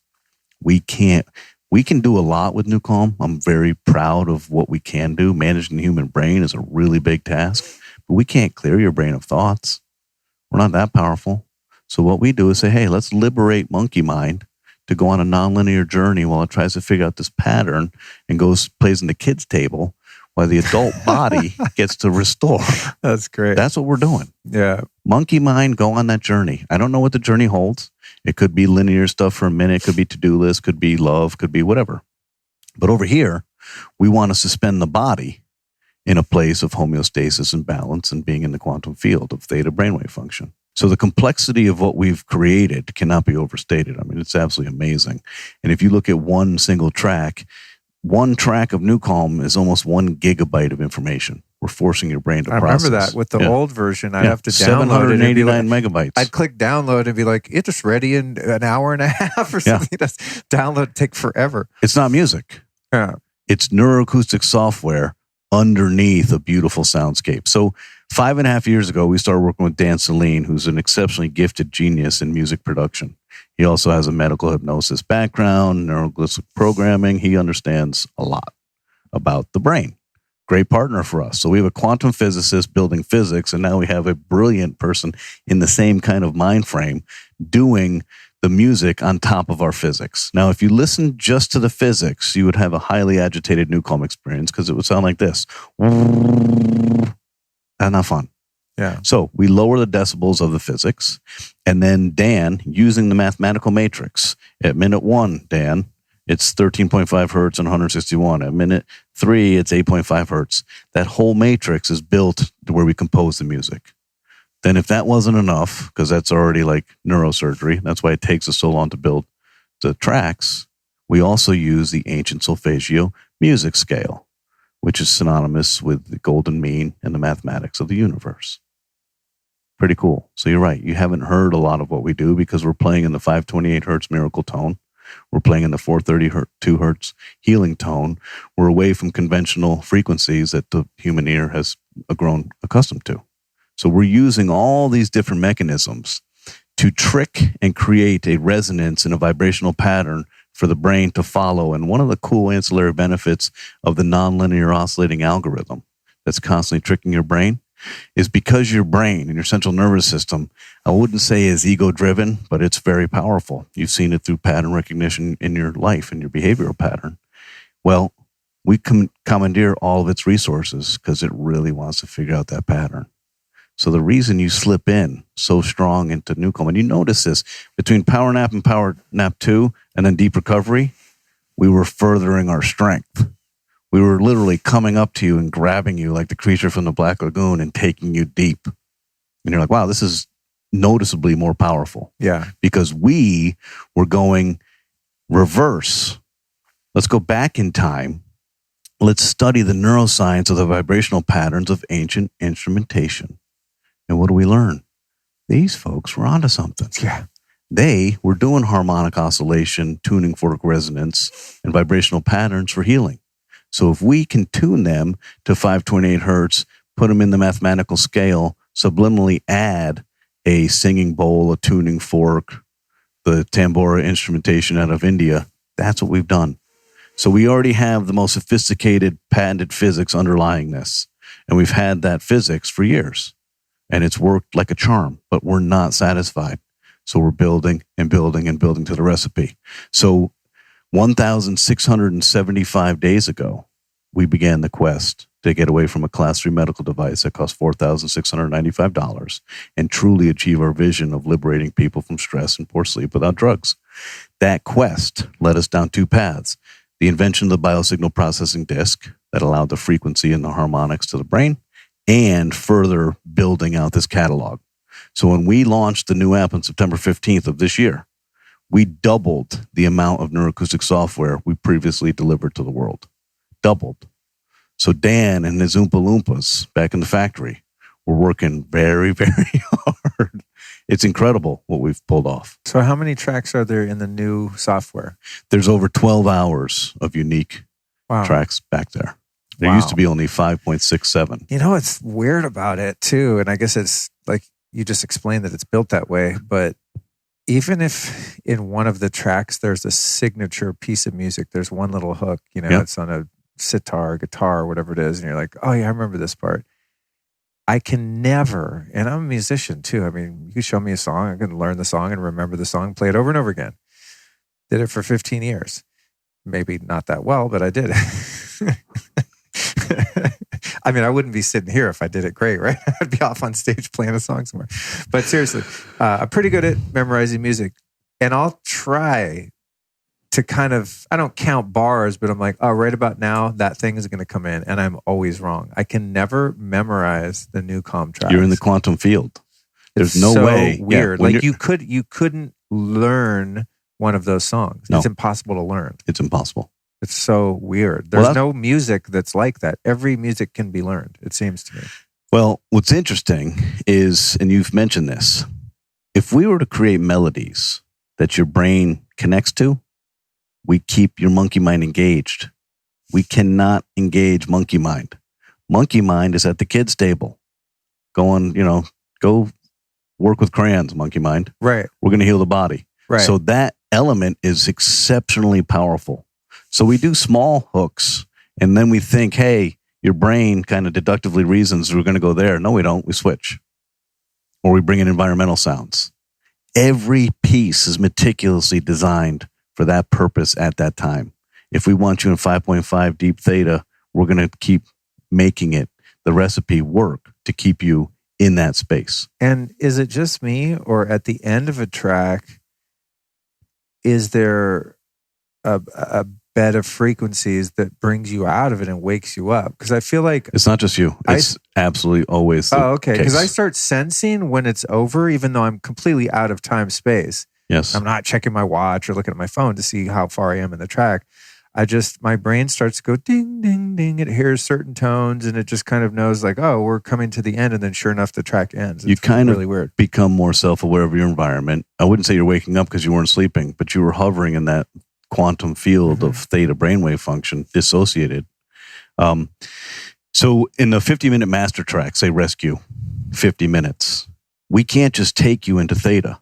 We can't, We can do a lot with NuCalm. I'm very proud of what we can do. Managing the human brain is a really big task, but we can't clear your brain of thoughts. We're not that powerful. So what we do is say, hey, let's liberate monkey mind to go on a nonlinear journey while it tries to figure out this pattern and plays in the kids' table while the adult body gets to restore.
That's great.
That's what we're doing.
Yeah.
Monkey mind, go on that journey. I don't know what the journey holds. It could be linear stuff for a minute. It could be to-do list, could be love, could be whatever. But over here, we want to suspend the body in a place of homeostasis and balance and being in the quantum field of theta brainwave function. So the complexity of what we've created cannot be overstated. I mean, it's absolutely amazing. And if you look at one single track, one track of NuCalm is almost 1 gigabyte of information. We're forcing your brain to process.
I remember that with the old version. I'd have to download it.
789 megabytes.
I'd click download and be like, it's ready in an hour and a half or something. That's download take forever.
It's not music.
Yeah.
It's neuroacoustic software underneath a beautiful soundscape. So 5.5 years ago, we started working with Dan Celine, who's an exceptionally gifted genius in music production. He also has a medical hypnosis background, neuroglyphic programming. He understands a lot about the brain. Great partner for us. So we have a quantum physicist building physics, and now we have a brilliant person in the same kind of mind frame doing the music on top of our physics. Now, if you listen just to the physics, you would have a highly agitated NuCalm experience because it would sound like this. That's not fun.
Yeah.
So we lower the decibels of the physics, and then Dan, using the mathematical matrix, at minute 1, Dan, it's 13.5 hertz and 161. At minute 3, it's 8.5 hertz. That whole matrix is built to where we compose the music. Then if that wasn't enough, because that's already like neurosurgery, that's why it takes us so long to build the tracks, we also use the ancient solfeggio music scale, which is synonymous with the golden mean and the mathematics of the universe. Pretty cool. So you're right. You haven't heard a lot of what we do because we're playing in the 528 hertz miracle tone. We're playing in the 432 hertz healing tone. We're away from conventional frequencies that the human ear has grown accustomed to. So we're using all these different mechanisms to trick and create a resonance and a vibrational pattern for the brain to follow. And one of the cool ancillary benefits of the nonlinear oscillating algorithm that's constantly tricking your brain is because your brain and your central nervous system, I wouldn't say is ego-driven, but it's very powerful. You've seen it through pattern recognition in your life and your behavioral pattern. Well, we commandeer all of its resources because it really wants to figure out that pattern. So the reason you slip in so strong into NuCalm, and you notice this, between Power Nap and Power Nap 2 and then Deep Recovery, we were furthering our strength. We were literally coming up to you and grabbing you like the creature from the Black Lagoon and taking you deep. And you're like, wow, this is noticeably more powerful.
Yeah.
Because we were going reverse. Let's go back in time. Let's study the neuroscience of the vibrational patterns of ancient instrumentation. And what do we learn? These folks were onto something.
Yeah.
They were doing harmonic oscillation, tuning fork resonance, and vibrational patterns for healing. So if we can tune them to 528 hertz, put them in the mathematical scale, subliminally add a singing bowl, a tuning fork, the tambura instrumentation out of India, that's what we've done. So we already have the most sophisticated patented physics underlying this. And we've had that physics for years. And it's worked like a charm, but we're not satisfied. So we're building and building and building to the recipe. So 1,675 days ago, we began the quest to get away from a Class 3 medical device that costs $4,695 and truly achieve our vision of liberating people from stress and poor sleep without drugs. That quest led us down 2 paths. The invention of the biosignal processing disc that allowed the frequency and the harmonics to the brain, and further building out this catalog. So when we launched the new app on September 15th of this year, we doubled the amount of neuroacoustic software we previously delivered to the world. Doubled. So Dan and his Oompa Loompas back in the factory were working very, very hard. It's incredible what we've pulled off.
So how many tracks are there in the new software?
There's over 12 hours of unique tracks back there. There used to be only 5.67.
You know what's weird about it too, and I guess it's like you just explained that it's built that way, but even if in one of the tracks there's a signature piece of music, there's one little hook,
Yeah.
it's on a sitar, guitar, whatever it is, and you're like, oh yeah, I remember this part. I can never, and I'm a musician too. I mean, you can show me a song, I can learn the song and remember the song, play it over and over again. Did it for 15 years. Maybe not that well, but I did it. I mean, I wouldn't be sitting here if I did it great, right? I'd be off on stage playing a song somewhere. But seriously, I'm pretty good at memorizing music. And I'll try to kind of, I don't count bars, but I'm like, oh, right about now, that thing is going to come in. And I'm always wrong. I can never memorize the Newcom tracks.
You're in the quantum field. There's
It's
no
so
way.
weird.
Yeah,
like you couldn't learn one of those songs.
No.
It's impossible to learn.
It's impossible.
It's so weird. There's no music that's like that. Every music can be learned, it seems to me.
Well, what's interesting is, and you've mentioned this, if we were to create melodies that your brain connects to, we keep your monkey mind engaged. We cannot engage monkey mind. Monkey mind is at the kids' table. Go work with crayons, monkey mind.
Right.
We're going to heal the body.
Right.
So that element is exceptionally powerful. So we do small hooks, and then we think, hey, your brain kind of deductively reasons we're going to go there. No, we don't. We switch. Or we bring in environmental sounds. Every piece is meticulously designed for that purpose at that time. If we want you in 5.5 deep theta, we're going to keep making it, the recipe work to keep you in that space.
And is it just me, or at the end of a track, is there a bed of frequencies that brings you out of it and wakes you up? Because I feel like
it's not just you. It's absolutely always the
okay.
case.
Because I start sensing when it's over, even though I'm completely out of time space.
Yes.
I'm not checking my watch or looking at my phone to see how far I am in the track. My brain starts to go ding, ding, ding. It hears certain tones and it just kind of knows like, oh, we're coming to the end. And then sure enough, the track ends. It's really weird.
Become more self-aware of your environment. I wouldn't say you're waking up because you weren't sleeping, but you were hovering in that quantum field of theta brainwave function, dissociated. So in the 50-minute master track, say rescue, 50 minutes, we can't just take you into theta.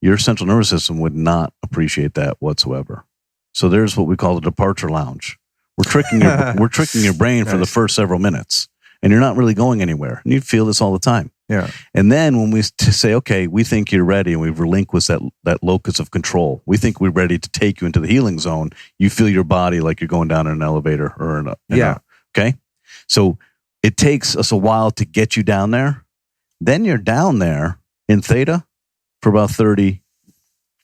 Your central nervous system would not appreciate that whatsoever. So there's what we call the departure lounge. We're tricking your brain for the first several minutes, and you're not really going anywhere. And you feel this all the time.
Yeah.
And then when we say, okay, we think you're ready, and we've relinquished that locus of control, we think we're ready to take you into the healing zone. You feel your body like you're going down in an elevator or okay. So it takes us a while to get you down there. Then you're down there in theta for about 30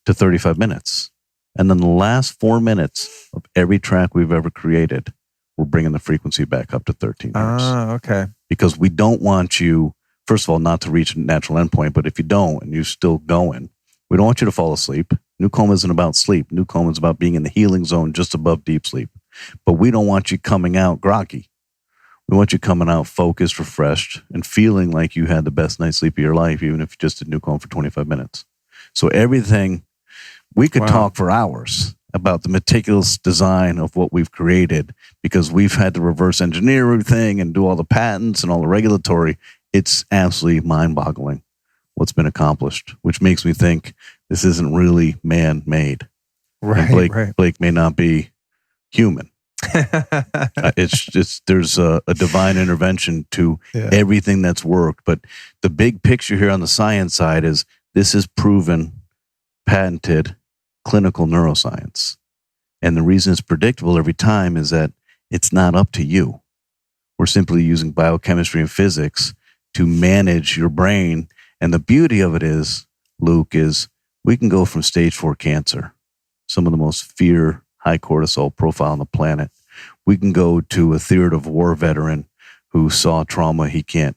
to 35 minutes. And then the last 4 minutes of every track we've ever created, we're bringing the frequency back up to 13 hertz.
Oh, okay.
Because we don't want you, first of all, not to reach a natural endpoint, but if you don't and you're still going, we don't want you to fall asleep. NuCalm isn't about sleep. NuCalm is about being in the healing zone just above deep sleep. But we don't want you coming out groggy. We want you coming out focused, refreshed, and feeling like you had the best night's sleep of your life, even if you just did NuCalm for 25 minutes. So everything, we could talk for hours about the meticulous design of what we've created because we've had to reverse engineer everything and do all the patents and all the regulatory. It's absolutely mind-boggling what's been accomplished, which makes me think this isn't really man-made.
Right,
Blake may not be human. It's just there's a divine intervention to everything that's worked. But the big picture here on the science side is this is proven, patented, clinical neuroscience. And the reason it's predictable every time is that it's not up to you. We're simply using biochemistry and physics to manage your brain. And the beauty of it is, Luke, is we can go from stage 4 cancer, some of the most fear, high cortisol profile on the planet. We can go to a theater of war veteran who saw trauma he can't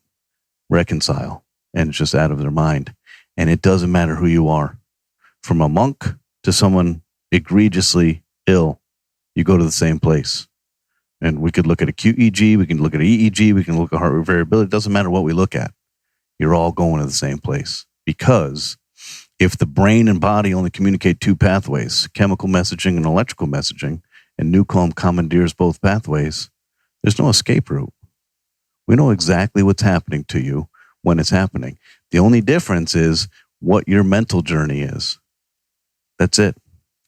reconcile and it's just out of their mind. And it doesn't matter who you are. From a monk to someone egregiously ill, you go to the same place. And we could look at a QEG, we can look at an EEG, we can look at heart rate variability. It doesn't matter what we look at. You're all going to the same place. Because if the brain and body only communicate 2 pathways, chemical messaging and electrical messaging, and NuCalm commandeers both pathways, there's no escape route. We know exactly what's happening to you when it's happening. The only difference is what your mental journey is. That's it.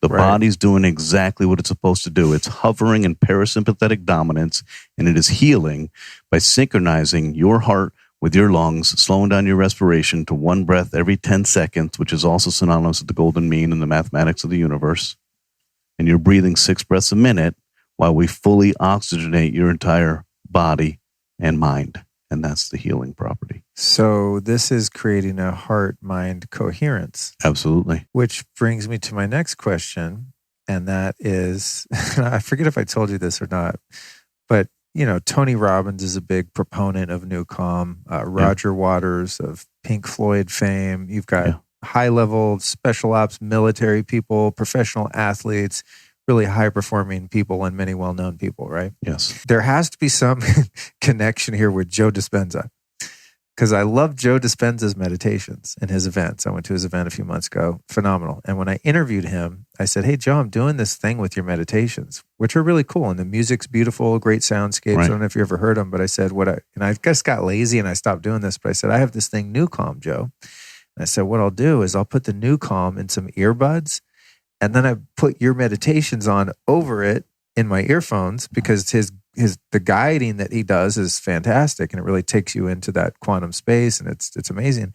The
Right.
body's doing exactly what it's supposed to do. It's hovering in parasympathetic dominance, and it is healing by synchronizing your heart with your lungs, slowing down your respiration to one breath every 10 seconds, which is also synonymous with the golden mean in the mathematics of the universe. And you're breathing 6 breaths a minute while we fully oxygenate your entire body and mind. And that's the healing property.
So this is creating a heart-mind coherence.
Absolutely.
Which brings me to my next question. And that is, I forget if I told you this or not, but Tony Robbins is a big proponent of NuCalm. Roger Waters of Pink Floyd fame. You've got high-level special ops military people, professional athletes, really high-performing people, and many well-known people, right?
Yes.
There has to be some connection here with Joe Dispenza, because I love Joe Dispenza's meditations and his events. I went to his event a few months ago. Phenomenal. And when I interviewed him, I said, hey, Joe, I'm doing this thing with your meditations, which are really cool. And the music's beautiful, great soundscapes.
Right.
I don't know if you ever heard them, but I said, and I just got lazy and I stopped doing this, but I said, I have this thing, NuCalm, Joe. And I said, what I'll do is I'll put the NuCalm in some earbuds, and then I put your meditations on over it in my earphones, because the guiding that he does is fantastic, and it really takes you into that quantum space, and it's amazing.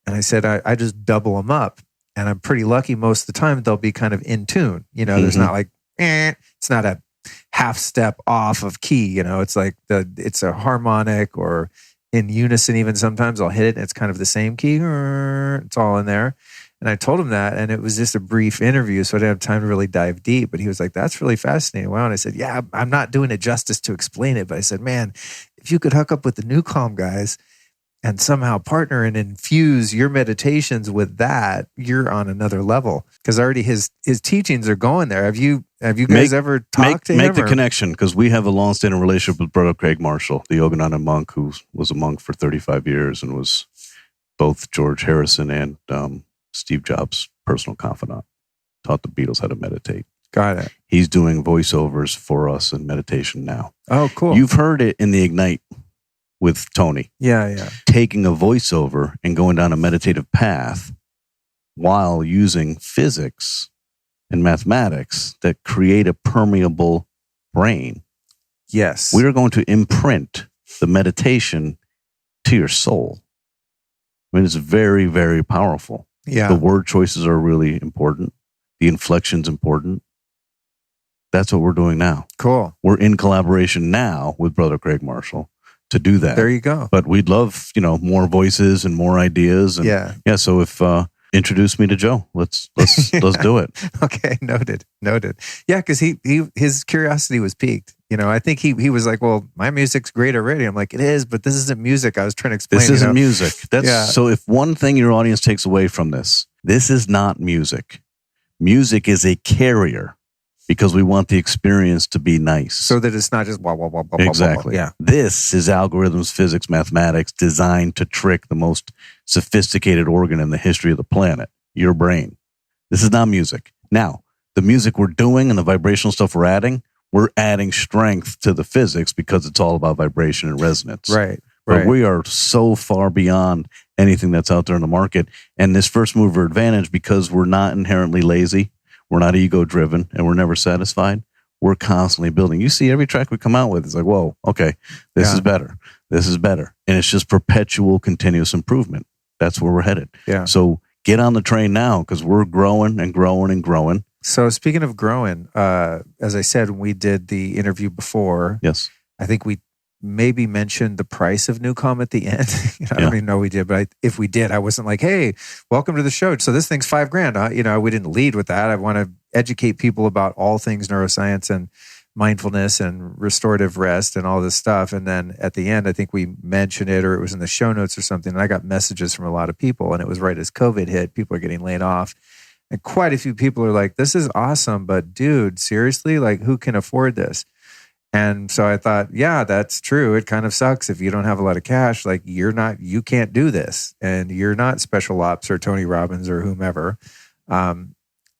And I said, I just double them up, and I'm pretty lucky most of the time they'll be kind of in tune. There's not like, it's not a half step off of key. It's like it's a harmonic or in unison. Even sometimes I'll hit it and it's kind of the same key. It's all in there. And I told him that, and it was just a brief interview, so I didn't have time to really dive deep. But he was like, that's really fascinating. Wow. And I said, yeah, I'm not doing it justice to explain it. But I said, man, if you could hook up with the NuCalm guys and somehow partner and infuse your meditations with that, you're on another level. Because already his teachings are going there. Have you guys ever talked to him?
Make the connection, because we have a long-standing relationship with Brother Craig Marshall, the Yogananda monk who was a monk for 35 years and was both George Harrison and Steve Jobs' personal confidant. Taught the Beatles how to meditate.
Got it.
He's doing voiceovers for us in meditation now.
Oh, cool.
You've heard it in the Ignite with Tony.
Yeah.
Taking a voiceover and going down a meditative path while using physics and mathematics that create a permeable brain.
Yes.
We are going to imprint the meditation to your soul. I mean, it's very, very powerful.
Yeah.
The word choices are really important. The inflection's important. That's what we're doing now.
Cool.
We're in collaboration now with Brother Craig Marshall to do that.
There you go.
But we'd love, more voices and more ideas. And yeah. So if introduce me to Joe, let's do it.
Okay, noted. Yeah, because his curiosity was piqued. I think he was like, well, my music's great already. I'm like, it is, but this isn't music. I was trying to explain.
This isn't music. So if one thing your audience takes away from this is not music. Music is a carrier, because we want the experience to be nice.
So that it's not just blah, blah, blah, blah,
exactly.
blah, blah. Yeah.
This is algorithms, physics, mathematics designed to trick the most sophisticated organ in the history of the planet, your brain. This is not music. Now, the music we're doing and the vibrational stuff we're adding strength to the physics, because it's all about vibration and resonance.
Right.
But we are so far beyond anything that's out there in the market. And this first mover advantage, because we're not inherently lazy, we're not ego driven, and we're never satisfied, we're constantly building. You see every track we come out with, it's like, whoa, okay, this is better. This is better. And it's just perpetual, continuous improvement. That's where we're headed.
Yeah.
So get on the train now, because we're growing and growing and growing.
So speaking of growing, as I said, when we did the interview before,
yes,
I think we maybe mentioned the price of NuCalm at the end. I don't even know we did, but if we did, I wasn't like, hey, welcome to the show. So this thing's $5,000. We didn't lead with that. I want to educate people about all things neuroscience and mindfulness and restorative rest and all this stuff. And then at the end, I think we mentioned it, or it was in the show notes or something. And I got messages from a lot of people, and it was right as COVID hit. People are getting laid off. And quite a few people are like, this is awesome, but dude, seriously, like, who can afford this? And so I thought, yeah, that's true. It kind of sucks if you don't have a lot of cash. Like, you can't do this, and you're not Special Ops or Tony Robbins or whomever.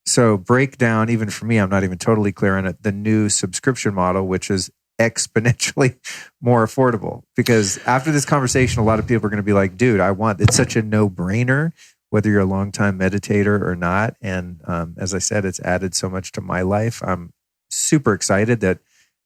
So break down, even for me, I'm not even totally clear on it, the new subscription model, which is exponentially more affordable. Because after this conversation, a lot of people are going to be like, dude, it's such a no-brainer. whether you're a long-time meditator or not. And as I said, it's added so much to my life. I'm super excited that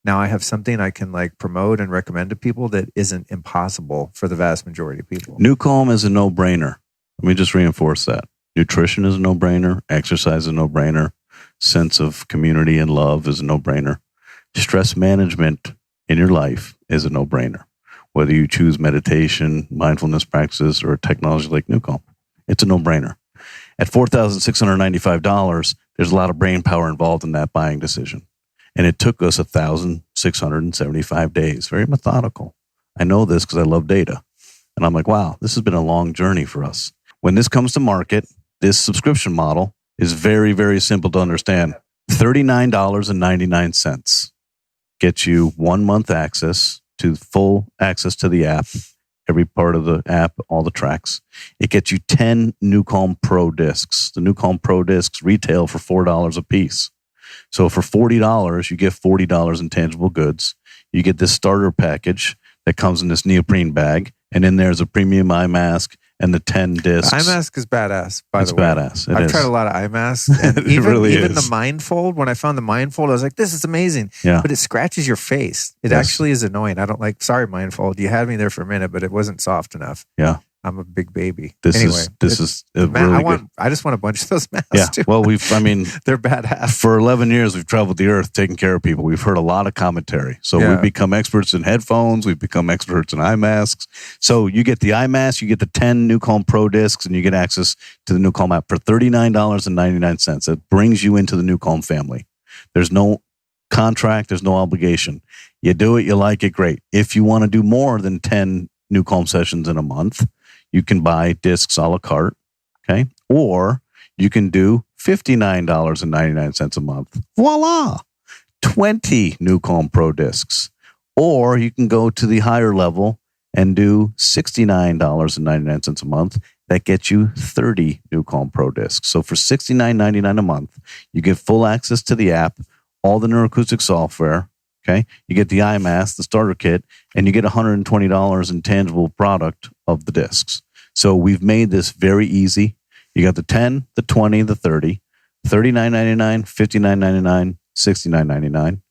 now I have something I can like promote and recommend to people that isn't impossible for the vast majority of people.
NuCalm is a no-brainer. Let me just reinforce that. Nutrition is a no-brainer. Exercise is a no-brainer. Sense of community and love is a no-brainer. Stress management in your life is a no-brainer. Whether you choose meditation, mindfulness practices, or a technology like NuCalm, it's a no-brainer. At $4,695, there's a lot of brain power involved in that buying decision. And it took us 1,675 days. Very methodical. I know this because I love data. And I'm like, wow, this has been a long journey for us. When this comes to market, this subscription model is very, very simple to understand. $39.99 gets you 1 month access to full access to the app, every part of the app, all the tracks. It gets you 10 NuCalm Pro discs. The NuCalm Pro discs retail for $4 a piece. So for $40, you get $40 in tangible goods. You get this starter package that comes in this neoprene bag, and then there's a premium eye mask and the 10 discs.
Eye mask is badass, by the way.
It's badass.
I've tried a lot of eye masks. And
It
even
really
even
is.
the Mindfold, when I found the Mindfold, I was like, this is amazing.
Yeah.
But it scratches your face. It
Yes.
actually is annoying. I don't like, sorry, Mindfold. You had me there for a minute, but it wasn't soft enough.
Yeah.
I'm a big baby.
This
anyway,
is a really good.
I just want a bunch of those masks
Yeah.
too.
Well, they're
badass.
for 11 years, we've traveled the earth taking care of people. We've heard a lot of commentary. So
Yeah.
we've become experts in headphones. We've become experts in eye masks. So you get the eye mask, you get the 10 NuCalm Pro discs, and you get access to the NuCalm app for $39.99. It brings you into the NuCalm family. There's no contract. There's no obligation. You do it, you like it, great. If you want to do more than 10 NuCalm sessions in a month, you can buy discs a la carte, okay? Or you can do $59.99 a month. Voila! 20 NuCalm Pro discs. Or you can go to the higher level and do $69.99 a month. That gets you 30 NuCalm Pro discs. So for $69.99 a month, you get full access to the app, all the neuroacoustic software, okay? You get the eye mask, the starter kit, and you get $120 in tangible product of the discs. So we've made this very easy. You got the 10, the 20, the 30, $39.99, $59.99, $69.99.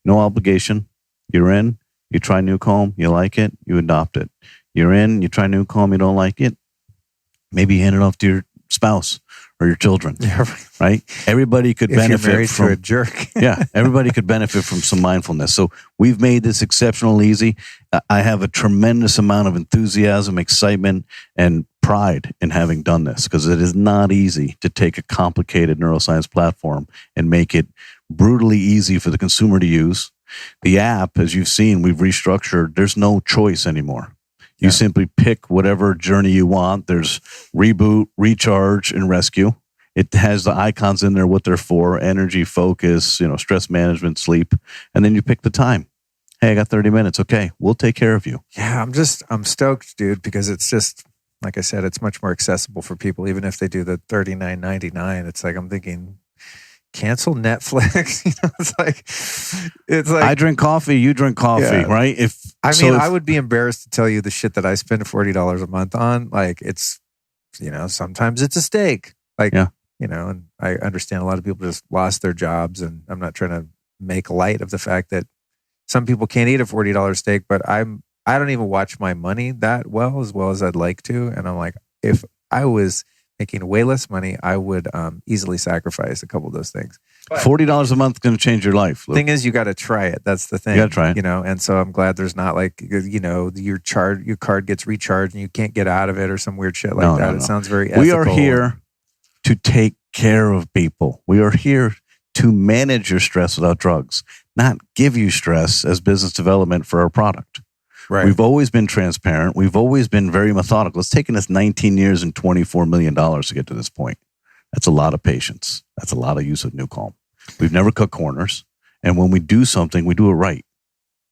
No obligation. You're in, you try NuCalm, you like it, you adopt it. You're in, you try NuCalm, you don't like it, maybe you hand it off to your spouse or your children, right? Everybody could benefit
you're married
from
to a jerk.
yeah, everybody could benefit from some mindfulness. So we've made this exceptional easy. I have a tremendous amount of enthusiasm, excitement, and pride in having done this because it is not easy to take a complicated neuroscience platform and make it brutally easy for the consumer to use. The app, as you've seen, we've restructured. There's no choice anymore. You simply pick whatever journey you want. There's reboot, recharge, and rescue. It has the icons in there, what they're for, energy, focus, stress management, sleep. And then you pick the time. Hey, I got 30 minutes. Okay, we'll take care of you.
Yeah, I'm stoked, dude, because it's just, like I said, it's much more accessible for people, even if they do the $39.99. It's like, I'm thinking, cancel Netflix. It's like
I drink coffee, you drink coffee, right?
I would be embarrassed to tell you the shit that I spend $40 a month on. Like it's, sometimes it's a steak. And I understand a lot of people just lost their jobs, and I'm not trying to make light of the fact that some people can't eat a $40 steak, but I don't even watch my money that well as I'd like to. And I'm like, if I was making way less money, I would easily sacrifice a couple of those things. But
$40 a month is going to change your life.
The thing is, you got to try it. That's the thing.
You got to try it.
And so I'm glad there's not like, your card gets recharged and you can't get out of it or some weird shit like that. It sounds very ethical.
We are here to take care of people. We are here to manage your stress without drugs, not give you stress as business development for our product.
Right.
We've always been transparent. We've always been very methodical. It's taken us 19 years and $24 million to get to this point. That's a lot of patience. That's a lot of use of NuCalm. We've never cut corners. And when we do something, we do it right.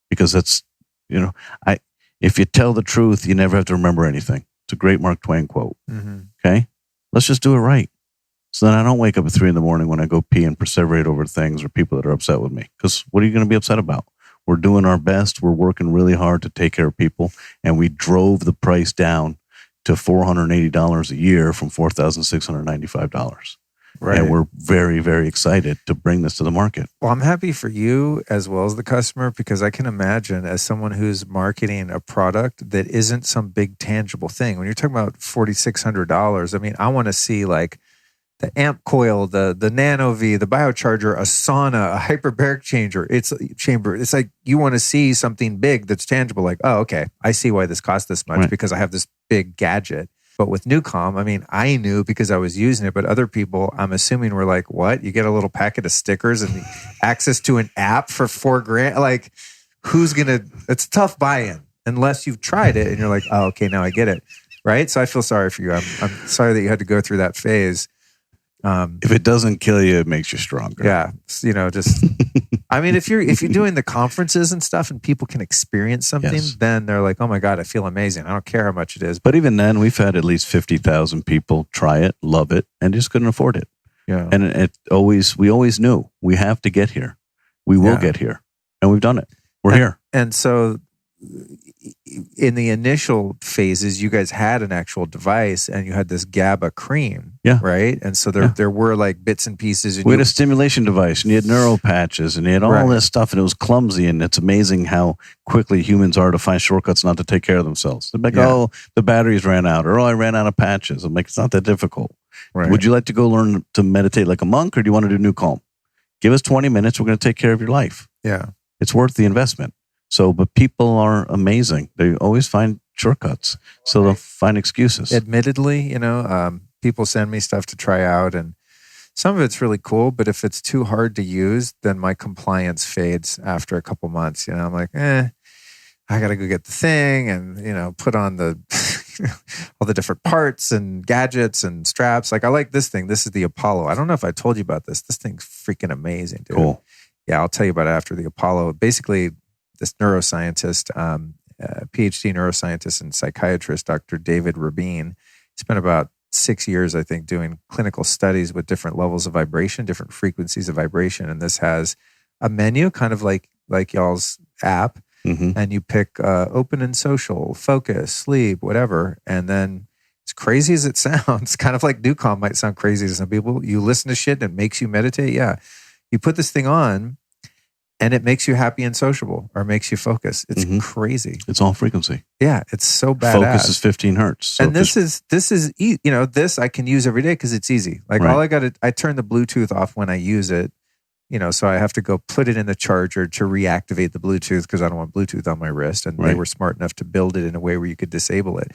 Because that's, if you tell the truth, you never have to remember anything. It's a great Mark Twain quote.
Mm-hmm.
Okay? Let's just do it right. So then I don't wake up at 3 a.m. when I go pee and perseverate over things or people that are upset with me. Because what are you going to be upset about? We're doing our best. We're working really hard to take care of people. And we drove the price down to $480 a year from $4,695.
Right.
And we're very, very excited to bring this to the market.
Well, I'm happy for you as well as the customer, because I can imagine, as someone who's marketing a product that isn't some big tangible thing, when you're talking about $4,600, I mean, I want to see like the amp coil, the Nano V, the biocharger, a sauna, a hyperbaric chamber. It's like you want to see something big that's tangible. Like, oh, okay, I see why this costs this much, because I have this big gadget. But with NuCalm, I mean, I knew because I was using it, but other people, I'm assuming, were like, what? You get a little packet of stickers and access to an app for $4,000? Like, who's going to, it's a tough buy-in unless you've tried it and you're like, oh, okay, now I get it. Right? So I feel sorry for you. I'm sorry that you had to go through that phase.
If it doesn't kill you, it makes you stronger.
Yeah. You know, just, I mean, if you're doing the conferences and stuff and people can experience something, then they're like, oh my God, I feel amazing. I don't care how much it is.
But even then, we've had at least 50,000 people try it, love it, and just couldn't afford it.
Yeah.
And we always knew we have to get here. We will get here. And we've done it. We're here.
And so in the initial phases, you guys had an actual device and you had this GABA cream, right? And so there were like bits and pieces. And
we had a stimulation device, and you had neuro patches, and you had all this stuff, and it was clumsy. And it's amazing how quickly humans are to find shortcuts not to take care of themselves. They're like, oh, the batteries ran out, or oh, I ran out of patches. I'm like, it's not that difficult. Right. Would you like to go learn to meditate like a monk, or do you want to do NuCalm? Give us 20 minutes. We're going to take care of your life.
Yeah.
It's worth the investment. So, but people are amazing. They always find shortcuts. So they'll find excuses.
Admittedly, you know, people send me stuff to try out, and some of it's really cool, but if it's too hard to use, then my compliance fades after a couple months. You know, I'm like, I got to go get the thing and, you know, put on the all the different parts and gadgets and straps. Like, I like this thing. This is the Apollo. I don't know if I told you about this. This thing's freaking amazing, dude.
Cool.
Yeah, I'll tell you about it after the Apollo. Basically, this neuroscientist, PhD neuroscientist and psychiatrist, Dr. David Rabin, spent about 6 years, I think, doing clinical studies with different levels of vibration, different frequencies of vibration. And this has a menu, kind of like y'all's app. Mm-hmm. And you pick open and social, focus, sleep, whatever. And then, as crazy as it sounds, kind of like NuCalm might sound crazy to some people, you listen to shit and it makes you meditate. Yeah. You put this thing on, and it makes you happy and sociable, or makes you focus. It's crazy.
It's all frequency.
Yeah, it's so badass.
Focus is 15 hertz. So
and this is you know, this I can use every day because it's easy. Like all I turn the Bluetooth off when I use it. You know, so I have to go put it in the charger to reactivate the Bluetooth because I don't want Bluetooth on my wrist. And they were smart enough to build it in a way where you could disable it.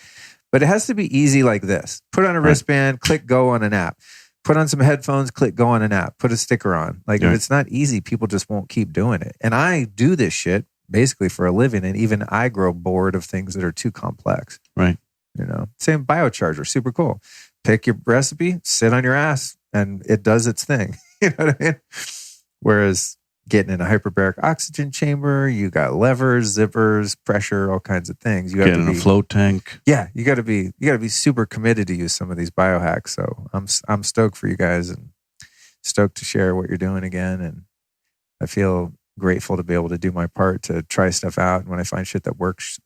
But it has to be easy like this. Put on a wristband, click go on an app. Put on some headphones, click go on an app, put a sticker on. Like if it's not easy, people just won't keep doing it. And I do this shit basically for a living. And even I grow bored of things that are too complex.
Right.
You know, same biocharger, super cool. Pick your recipe, sit on your ass, and it does its thing. You know what I mean? Whereas getting in a hyperbaric oxygen chamber, you got levers, zippers, pressure, all kinds of things. You got
in a float tank.
Yeah, you got to be super committed to use some of these biohacks. So I'm stoked for you guys and stoked to share what you're doing again. And I feel grateful to be able to do my part to try stuff out. And when I find shit that works,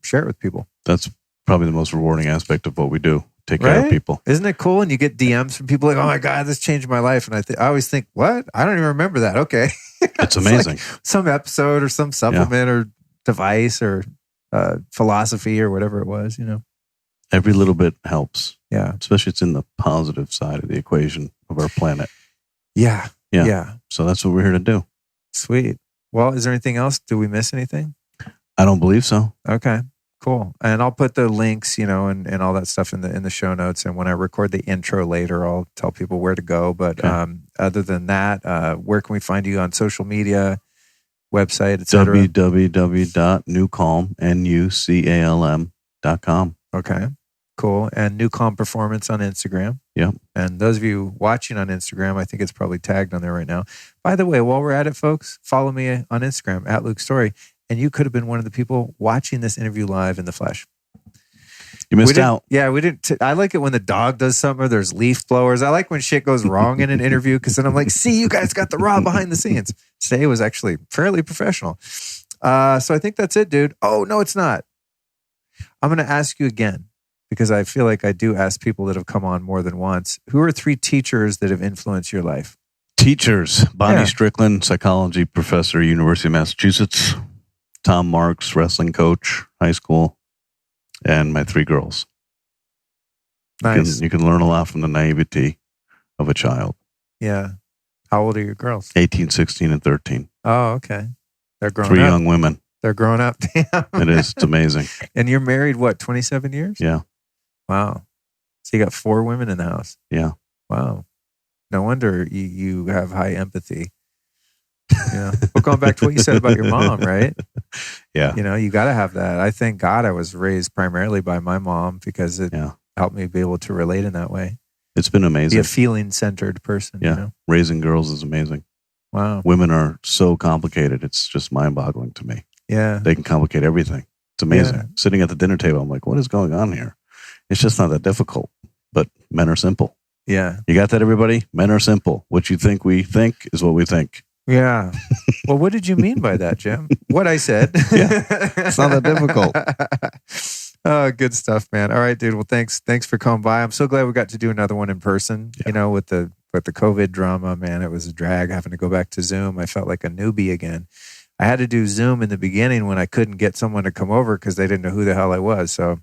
share it with people.
That's probably the most rewarding aspect of what we do. Take care of people.
Isn't it cool? And you get DMs from people like, oh my God, this changed my life. And I always think, what? I don't even remember that. Okay.
It's amazing.
Like some episode or some supplement or device or philosophy or whatever it was, you know.
Every little bit helps.
Yeah.
Especially it's in the positive side of the equation of our planet.
Yeah.
So that's what we're here to do.
Sweet. Well, is there anything else? Do we miss anything?
I don't believe so.
Okay. Cool. And I'll put the links, you know, and all that stuff in the show notes. And when I record the intro later, I'll tell people where to go. But other than that, where can we find you on social media, website, etc.?
www.NuCalm, NuCalm.com.
Okay. Cool. And Newcom Performance on Instagram.
Yep.
And those of you watching on Instagram, I think it's probably tagged on there right now. By the way, while we're at it, folks, follow me on Instagram at Luke Storey. And you could have been one of the people watching this interview live in the flesh.
You missed out.
Yeah, we didn't. I like it when the dog does something or there's leaf blowers. I like when shit goes wrong in an interview because then I'm like, see, you guys got the raw behind the scenes. Today was actually fairly professional. So I think that's it, dude. Oh, no, it's not. I'm going to ask you again because I feel like I do ask people that have come on more than once, who are 3 teachers that have influenced your life?
Teachers, Bonnie
Yeah.
Strickland, psychology professor, University of Massachusetts, Tom Marks, wrestling coach, high school, and my 3 girls.
Nice.
You can learn a lot from the naivety of a child.
Yeah. How old are your girls?
18, 16, and 13.
Oh, okay. They're grown
3
up.
young women.
They're grown up. Damn.
It is. It's amazing.
And you're married, what, 27 years?
Yeah.
Wow. So you got 4 women in the house.
Yeah.
Wow. No wonder you have high empathy. Yeah. Well, going back to what you said about your mom, right?
Yeah.
You know, you got to have that. I thank God I was raised primarily by my mom because it helped me be able to relate in that way.
It's been amazing.
Be a feeling-centered person.
Yeah.
You know?
Raising girls is amazing.
Wow.
Women are so complicated. It's just mind-boggling to me.
Yeah.
They can complicate everything. It's amazing.
Yeah.
Sitting at the dinner table, I'm like, what is going on here? It's just not that difficult. But men are simple.
Yeah.
You got that, everybody? Men are simple. What you think we think is what we think.
Yeah. Well, what did you mean by that, Jim? What I said.
Yeah. It's not that difficult.
Oh, good stuff, man. All right, dude. Well, thanks for coming by. I'm so glad we got to do another one in person.
Yeah.
You know, with the COVID drama, man, it was a drag having to go back to Zoom. I felt like a newbie again. I had to do Zoom in the beginning when I couldn't get someone to come over because they didn't know who the hell I was. So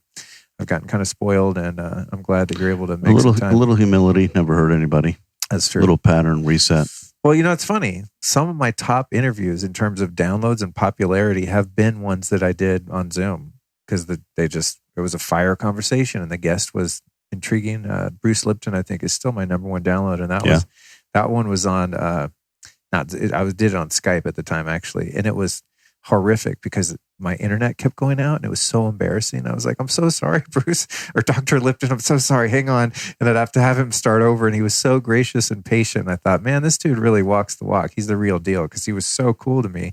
I've gotten kind of spoiled, and I'm glad that you're able to make some time.
A little humility never hurt anybody.
That's true.
A little pattern reset.
Well, you know, it's funny. Some of my top interviews in terms of downloads and popularity have been ones that I did on Zoom because it was a fire conversation and the guest was intriguing. Bruce Lipton, I think, is still my number 1 download, and that one was on. I did it on Skype at the time actually, and it was horrific because my internet kept going out and it was so embarrassing. I was like, I'm so sorry, Bruce or Dr. Lipton. I'm so sorry. Hang on. And I'd have to have him start over. And he was so gracious and patient. I thought, man, this dude really walks the walk. He's the real deal because he was so cool to me.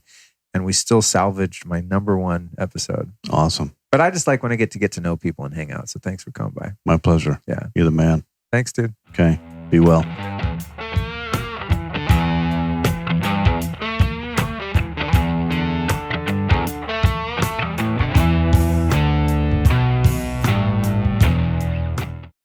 And we still salvaged my number 1 episode.
Awesome.
But I just like when I get to know people and hang out. So thanks for coming by.
My pleasure.
Yeah.
You're the man.
Thanks, dude.
Okay. Be well.